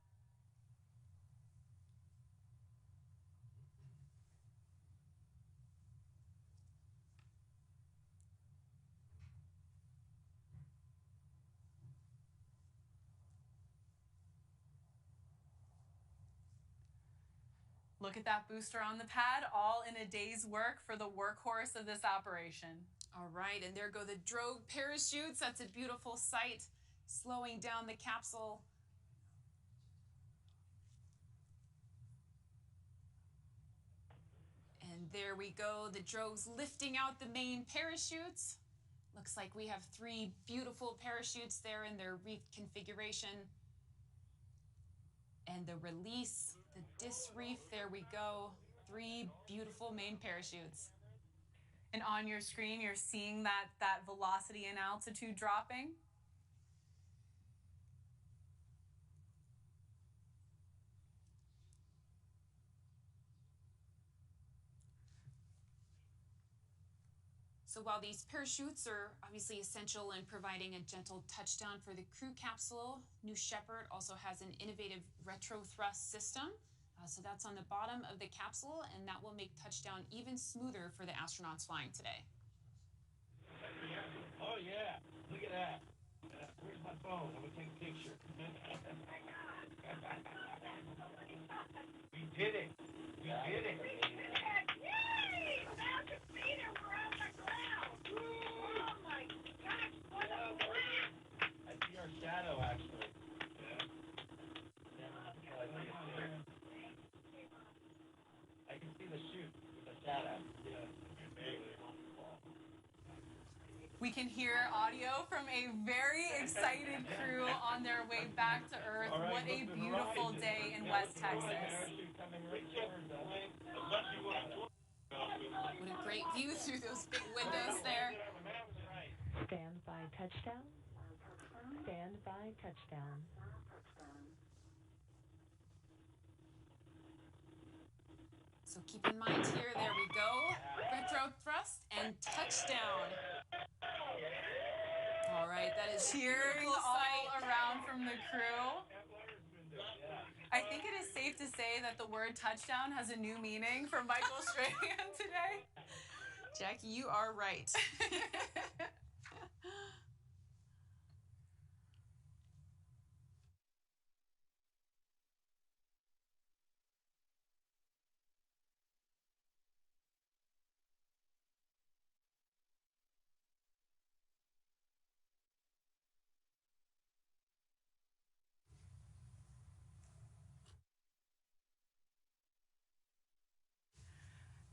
Look at that booster on the pad, all in a day's work for the workhorse of this operation.
All right, and there go the drogue parachutes. That's a beautiful sight, slowing down the capsule. And there we go, the drogues lifting out the main parachutes. Looks like we have 3 beautiful parachutes there in their reef configuration. And the release, the disc reef, there we go. 3 beautiful main parachutes.
And on your screen, you're seeing that velocity and altitude dropping.
So while these parachutes are obviously essential in providing a gentle touchdown for the crew capsule, New Shepard also has an innovative retro thrust system. So that's on the bottom of the capsule, and that will make touchdown even smoother for the astronauts flying today.
Oh yeah, look at that. Where's my phone? I'm gonna take a picture. We did it. We did it.
Yay! Mountain Peter, we're on the ground. Oh my gosh, what a blast!
I see our shadow actually. I can see the chute with the shadow.
We can hear audio from a very excited crew on their way back to Earth. What a beautiful day in West Texas.
What a great view through those big windows there.
Stand by touchdown. Stand by touchdown.
So keep in mind here, there we go. Retro thrust and touchdown. All right, that is
Cheering all around from the crew. I think it is safe to say that the word touchdown has a new meaning for Michael Strahan today.
Jackie, you are right.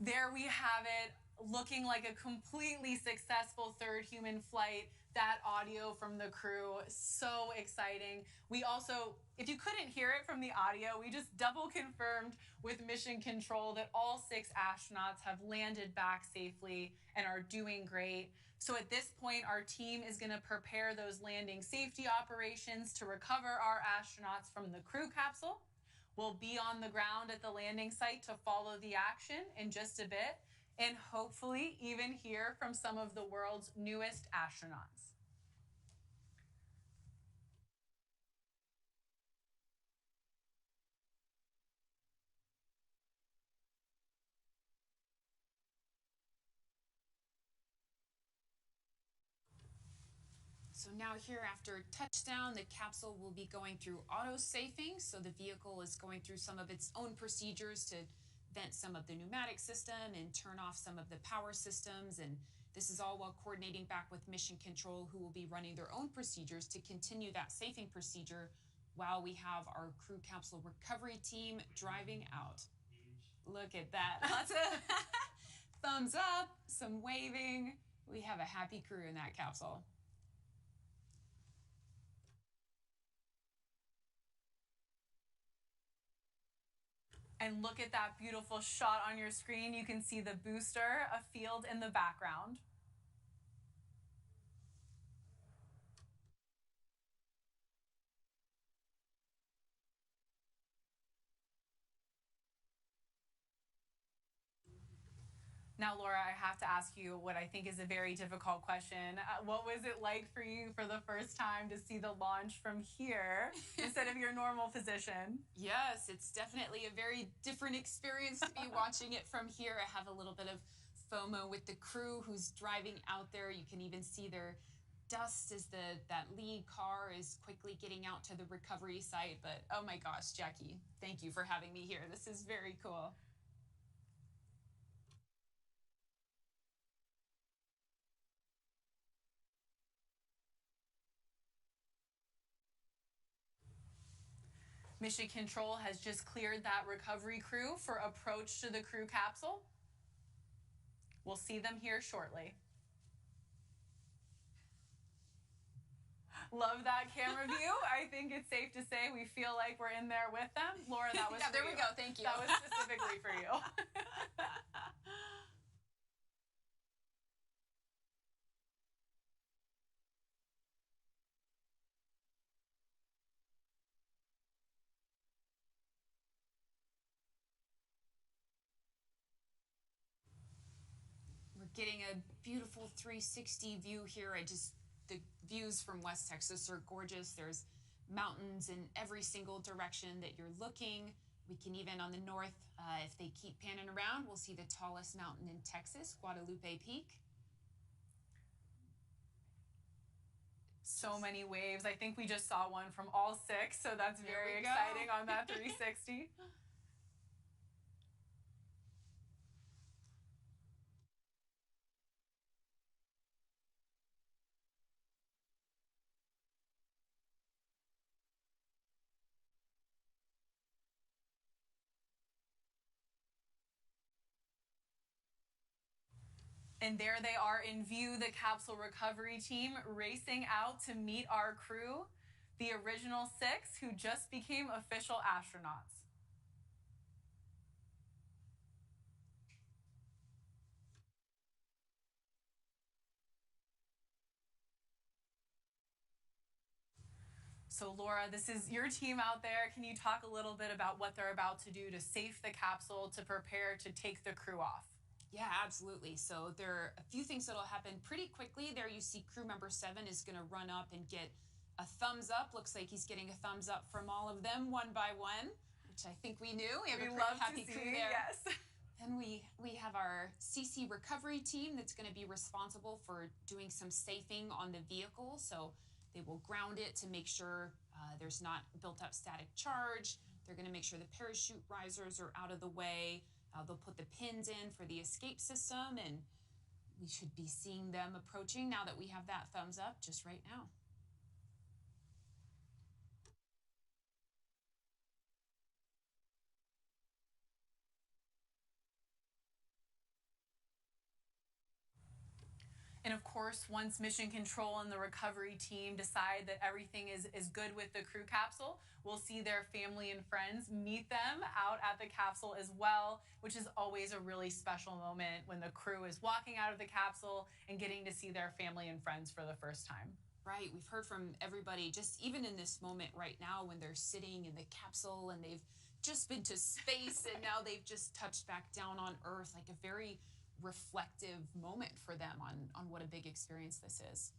There we have it, looking like a completely successful third human flight. That audio from the crew, so exciting. We also, if you couldn't hear it from the audio, we just double confirmed with Mission Control that all 6 astronauts have landed back safely and are doing great. So at this point, our team is going to prepare those landing safety operations to recover our astronauts from the crew capsule. We'll be on the ground at the landing site to follow the action in just a bit, and hopefully even hear from some of the world's newest astronauts.
So now here after touchdown, the capsule will be going through auto-safing. So the vehicle is going through some of its own procedures to vent some of the pneumatic system and turn off some of the power systems. And this is all while coordinating back with Mission Control, who will be running their own procedures to continue that safing procedure while we have our crew capsule recovery team driving out. Look at that. Lots of thumbs up, some waving. We have a happy crew in that capsule.
And look at that beautiful shot on your screen. You can see the booster, a field in the background. Now, Laura, I have to ask you what I think is a very difficult question. What was it like for you for the first time to see the launch from here instead of your normal position?
Yes, it's definitely a very different experience to be watching it from here. I have a little bit of FOMO with the crew who's driving out there. You can even see their dust as that lead car is quickly getting out to the recovery site. But oh my gosh, Jackie, thank you for having me here. This is very cool.
Mission Control has just cleared that recovery crew for approach to the crew capsule. We'll see them here shortly. Love that camera view. I think it's safe to say we feel like we're in there with them. Laura, that was
yeah, there
for
we
you.
go. Thank you.
That was specifically for you.
Getting a beautiful 360 view here. The views from West Texas are gorgeous. There's mountains in every single direction that you're looking. We can even on the north, if they keep panning around, we'll see the tallest mountain in Texas, Guadalupe Peak.
So many waves. I think we just saw one from all 6, so that's very exciting on that 360. And there they are in view, the capsule recovery team racing out to meet our crew, the original 6 who just became official astronauts. So Laura, this is your team out there. Can you talk a little bit about what they're about to do to safe the capsule to prepare to take the crew off?
Yeah, absolutely. So there are a few things that'll happen pretty quickly. There you see crew member 7 is going to run up and get a thumbs up. Looks like he's getting a thumbs up from all of them one by one, which I think we knew. We have a pretty happy crew there.
Yes.
Then we have our CC recovery team that's going to be responsible for doing some safing on the vehicle. So they will ground it to make sure there's not built up static charge. They're going to make sure the parachute risers are out of the way. They'll put the pins in for the escape system, and we should be seeing them approaching now that we have that thumbs up just right now.
And of course, once Mission Control and the recovery team decide that everything is good with the crew capsule, we'll see their family and friends, meet them out at the capsule as well, which is always a really special moment when the crew is walking out of the capsule and getting to see their family and friends for the first time.
Right, we've heard from everybody, just even in this moment right now when they're sitting in the capsule and they've just been to space and now they've just touched back down on Earth, like a very reflective moment for them on what a big experience this is.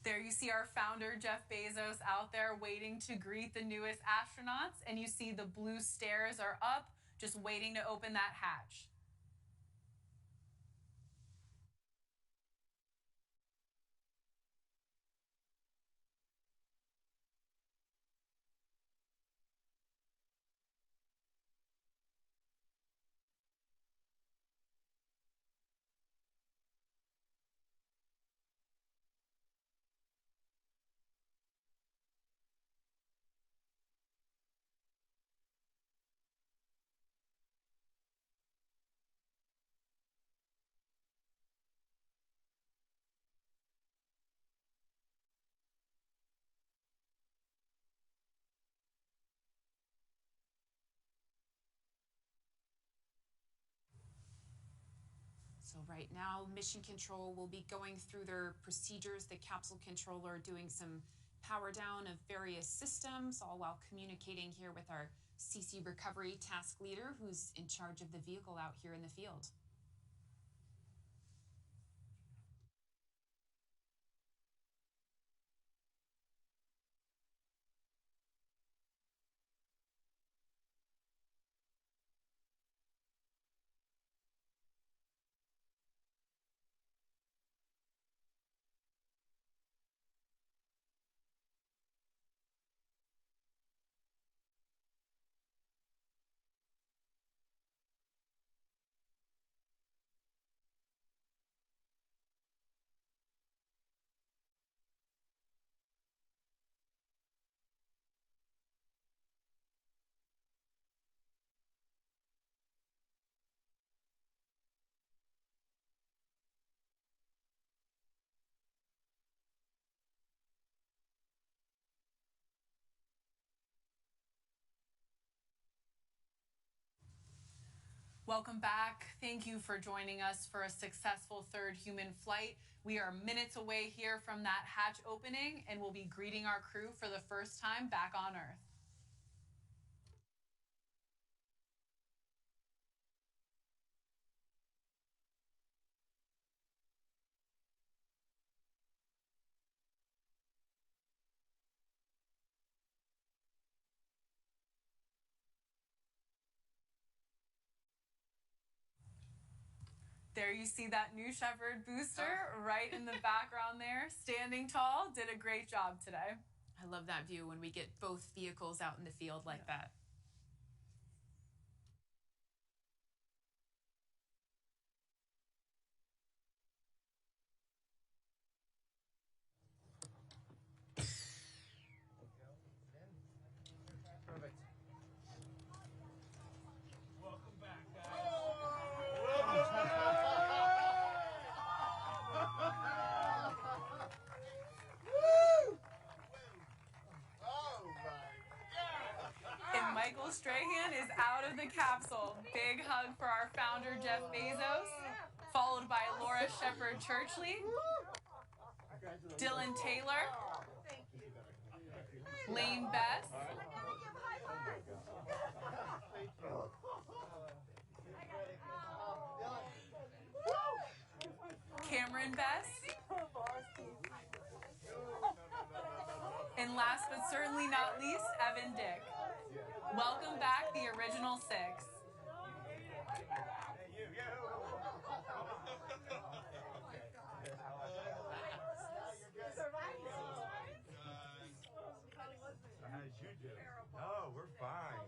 There you see our founder, Jeff Bezos, out there waiting to greet the newest astronauts, and you see the blue stairs are up, just waiting to open that hatch.
So right now, Mission Control will be going through their procedures, the capsule controller doing some power down of various systems, all while communicating here with our CC Recovery Task Leader, who's in charge of the vehicle out here in the field.
Welcome back. Thank you for joining us for a successful third human flight. We are minutes away here from that hatch opening, and we'll be greeting our crew for the first time back on Earth. There you see that New Shepard booster right in the background there, standing tall. Did a great job today.
I love that view when we get both vehicles out in the field like that.
Michael Strahan is out of the capsule. Big hug for our founder, Jeff Bezos, followed by Laura Shepard Churchley, Dylan Taylor, Lane Bess, and Bess. And last but certainly not least, Evan Dick. Welcome back, the original six.
How did you do? Oh, we're fine.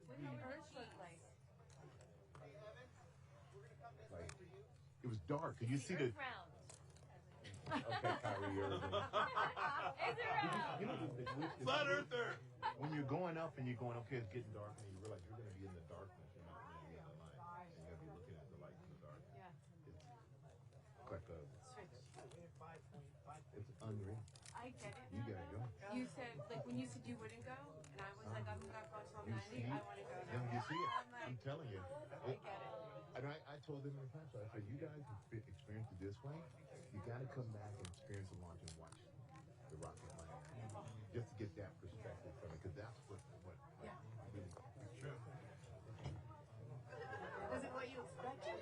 What did Earth look like?
It was dark. Could you see the? Okay, Kyrie Irving.
Is it round?
You know, flat earther. When you're going up and you're going, okay, it's getting dark, and you realize you're going to be in the darkness. You're not going to be in the light. And you're going to be looking at the light in the dark.
Yeah.
It's like a. It's unreal.
I get it.
You gotta go.
You said, like, when you said you wouldn't go, and I was like, I'm not going till I'm 90, I want to go now.
You see it.
I'm like,
I'm telling you.
I get it.
And I told them in the past, I said, you guys experience it this way, you got to come back and experience the launch and watch the rocket land. Just to get that perspective from it, because that's what really true.
Was it what you expected?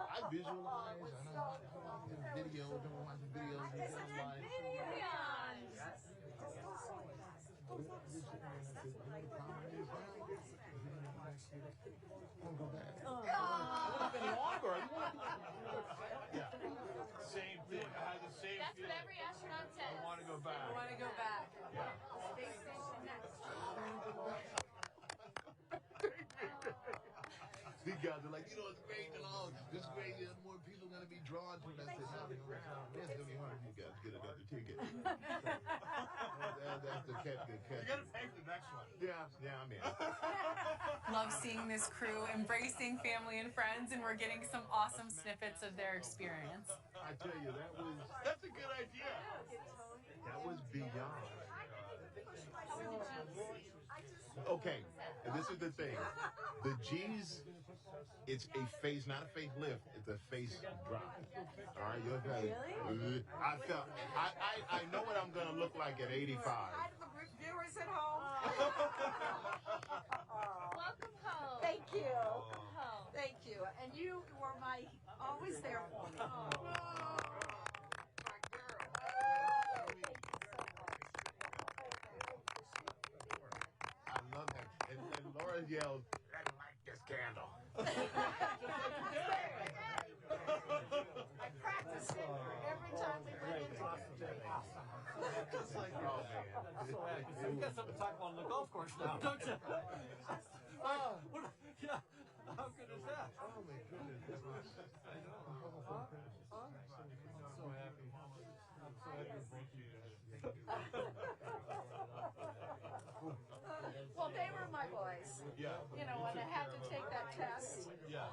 I visualize, I don't watch videos, don't watch videos. Go back.
Same thing. I had the same
That's
feeling.
what every astronaut says.
I want to go back.
I want to go back.
Yeah.
Space station next.
These guys are like, you know, it's great and all. This is great. More people are going to be drawn to it. I said, no, it's going to be hard for you guys to get another ticket. That's the catch.
You got to pay for the next one.
Yeah, I'm in.
Love seeing this crew embracing family and friends, and we're getting some awesome snippets of their experience.
I tell you,
That's a good idea.
that was beyond. Okay, and this is the thing. The G's, it's a face, not a face lift, it's a face drop. All right, you'll tell it.
Really?
I know what I'm gonna look like at 85.
Hi to the viewers at home.
Welcome home.
Thank you.
Welcome home.
Thank you. And you were always there for me.
I love that. And Laura yelled, I like this candle.
I practice it every time we went into
Just like,
oh, man.
so happy. So you got something to talk about on the golf course now, don't you? Yeah. How good is that?
Oh, my goodness. I know.
I'm so happy. I'm so happy for both you guys.
Well, they were my boys.
Yeah.
You know, when I had to take that test.
Yeah.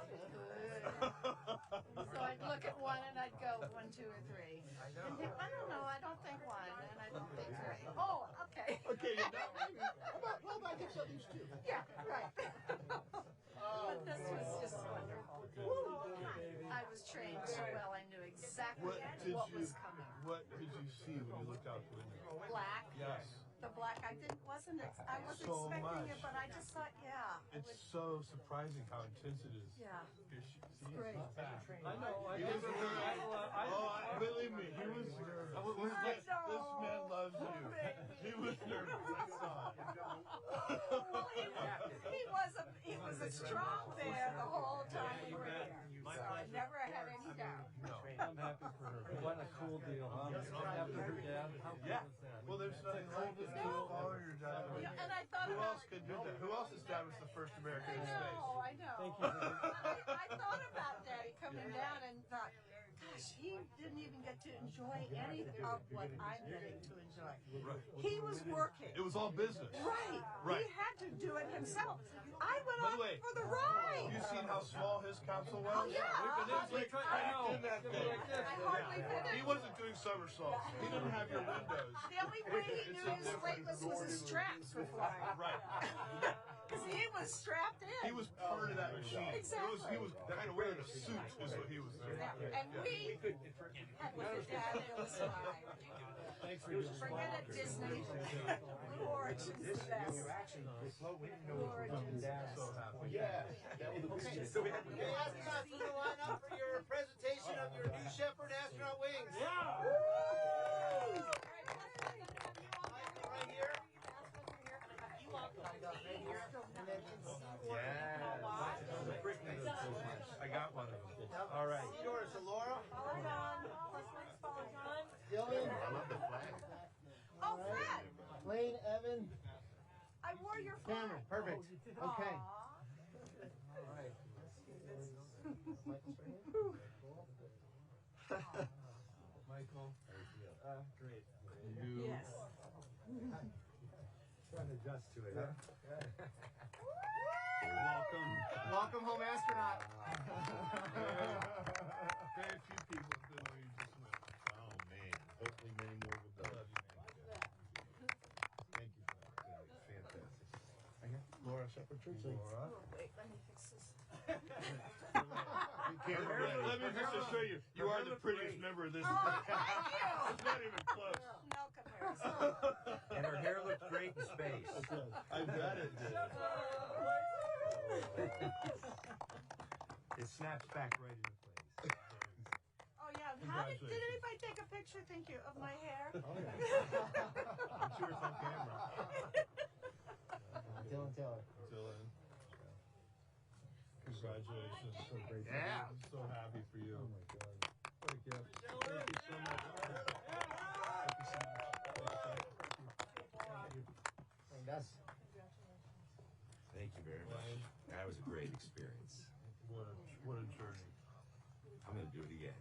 So I'd look at one and I'd go 1, 2, or 3. And I don't know, I don't think 1 and I don't think 3. Oh, okay.
Okay, you're not maybe. How about I get some of these two?
Yeah, right. But this was just wonderful. I was trained so well, I knew exactly what was coming.
What did you see when you looked out the window?
Black.
Yes.
The black, I wasn't
So
expecting it,
much.
but I just thought, yeah.
It's so surprising how intense it is.
Yeah.
Here she, see,
Great.
she's back. I know.
He was
Believe me, he was nervous. This man loves you. He was nervous. I saw it.
He was a strong bear the whole time we were there. So I never had any doubt.
No, I'm happy for her. What a cool deal, huh? After her dad, how cool is that? Well, there's nothing like it. Follow your dad.
And I thought about
America in space.
I know. I thought about Daddy coming down and thought, gosh, he didn't even get to enjoy any of what I'm getting to enjoy.
Right.
He was working.
It was all business.
Right.
Right.
He had to do it himself. I went
By
on
the way,
for the ride.
You seen how small his capsule was?
Oh, yeah.
It was like packed in that thing.
I hardly fit it.
He wasn't doing somersaults. He didn't have your windows.
The only way he knew his weightless was his straps were flying.
Right.
Because he was strapped in.
He was part of that machine.
Exactly.
He was kind of wearing a suit is what he was doing.
And we had with it, Dad, it was fine.
Thanks for doing
Forget it, Disney. Blue Origin's the best. Blue Origin's the best.
Yeah.
Okay, so we had astronauts in the lineup for your presentation of your new Shepard astronaut wings.
Yeah.
Right here.
Yeah. I got one of them. All right.
Yours, Laura.
Follow John.
Dylan.
I love the flag.
Oh, Fred.
Lane, Evan.
I wore your flag.
Cameron. Perfect. Okay.
Aw.
All right.
Michael.
Great.
You.
Yes.
Trying to adjust to it, huh?
Welcome.
Welcome home, astronaut.
Very few people have been where you just went.
Oh, man. Hopefully many more will go. Thank you for that. Fantastic.
Laura Shepard Churchley.
Laura.
Wait, let me fix this.
Let me just assure you, you are the prettiest member of this.
Oh, thank you.
It's not even close.
No comparison.
And her hair looked great in space.
I bet it did.
It snaps back right into place.
Oh, yeah. How did anybody take a picture, thank you, of my hair?
Oh, yeah.
I'm sure it's on camera.
Dylan Taylor.
Dylan. Congratulations.
So great.
Yeah. I'm so happy for you.
Oh, my God.
What a gift. Thank you so much.
And that's
Thank you very much. That was a great experience.
What a journey.
I'm going to do it again.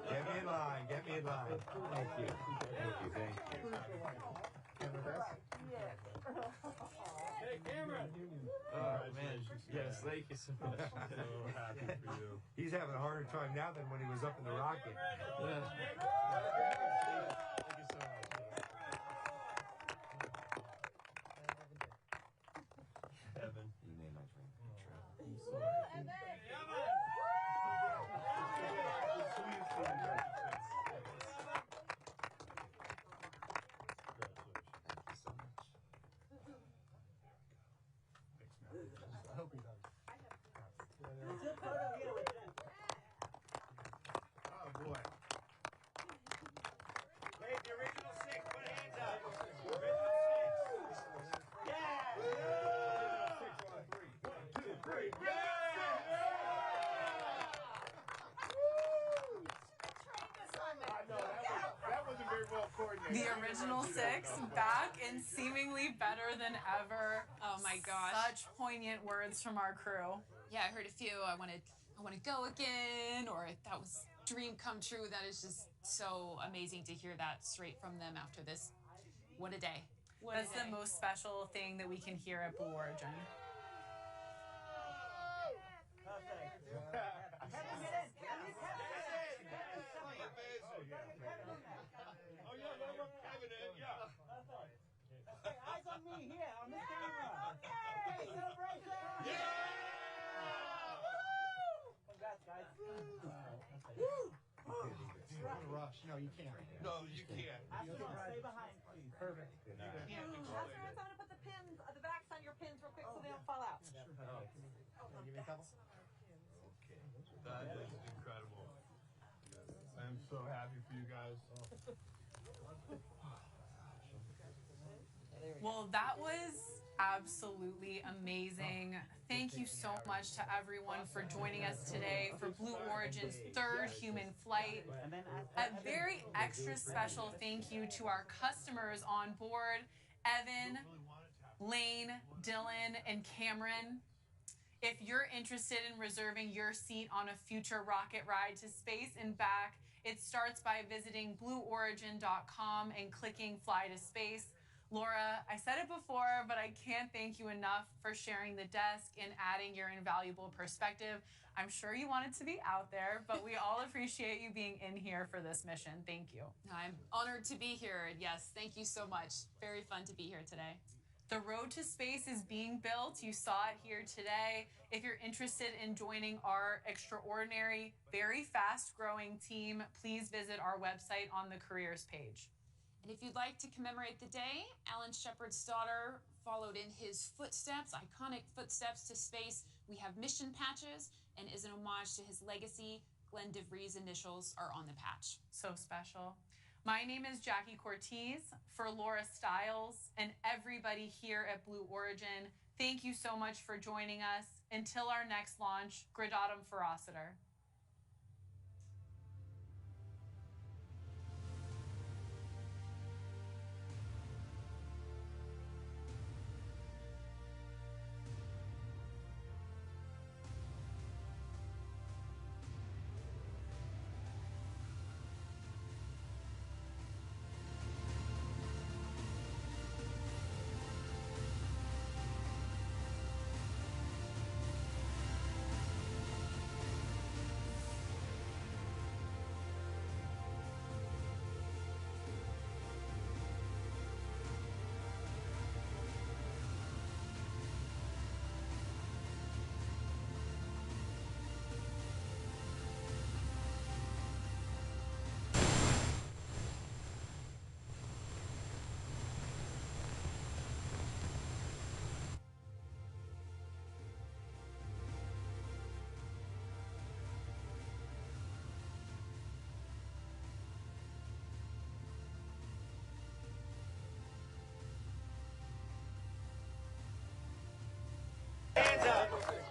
Get me in line. Get me in line. Thank you. Thank you. Thank you.
Hey, Cameron.
Oh, man. Yes, thank you so much.
So happy for you.
He's having a harder time now than when he was up in the rocket.
Thank you so much. Evan.
You made my dream come true.
I hope he does.
Oh boy.
Hey, the original six, put hands up.
The original six back and seemingly better than ever.
Oh my gosh.
Such poignant words from our crew.
Yeah, I heard a few. I want to go again, or that was dream come true. That is just so amazing to hear that straight from them after this. What a day. What
That's
a day.
the most special thing that we can hear at Blue Origin.
Oh, yeah, Kevin in, yeah. Okay, eyes on me here, on this camera. Okay, celebration! Yeah! Congrats, guys.
Rush. No, you can't.
No, you can't.
Stay behind, please.
Perfect.
Astronauts, I'm going to put the pins, the backs on your pins real quick so they don't fall out.
Give me a couple.
That is incredible. I'm so happy for you guys.
Well, that was absolutely amazing. Thank you so much to everyone for joining us today for Blue Origin's third human flight. A very extra special thank you to our customers on board, Evan, Lane, Dylan, and Cameron. If you're interested in reserving your seat on a future rocket ride to space and back, it starts by visiting blueorigin.com and clicking Fly to Space. Laura, I said it before, but I can't thank you enough for sharing the desk and adding your invaluable perspective. I'm sure you wanted to be out there, but we all appreciate you being in here for this mission. Thank you.
I'm honored to be here. Yes, thank you so much. Very fun to be here today.
The road to space is being built. You saw it here today. If you're interested in joining our extraordinary, very fast-growing team, please visit our website on the careers page.
And if you'd like to commemorate the day, Alan Shepard's daughter followed in his footsteps, iconic footsteps to space. We have mission patches, and as an homage to his legacy, Glenn DeVries' initials are on the patch.
So special. My name is Jackie Cortez. For Laura Stiles and everybody here at Blue Origin, thank you so much for joining us. Until our next launch, Gradatum Ferociter.
Hands up.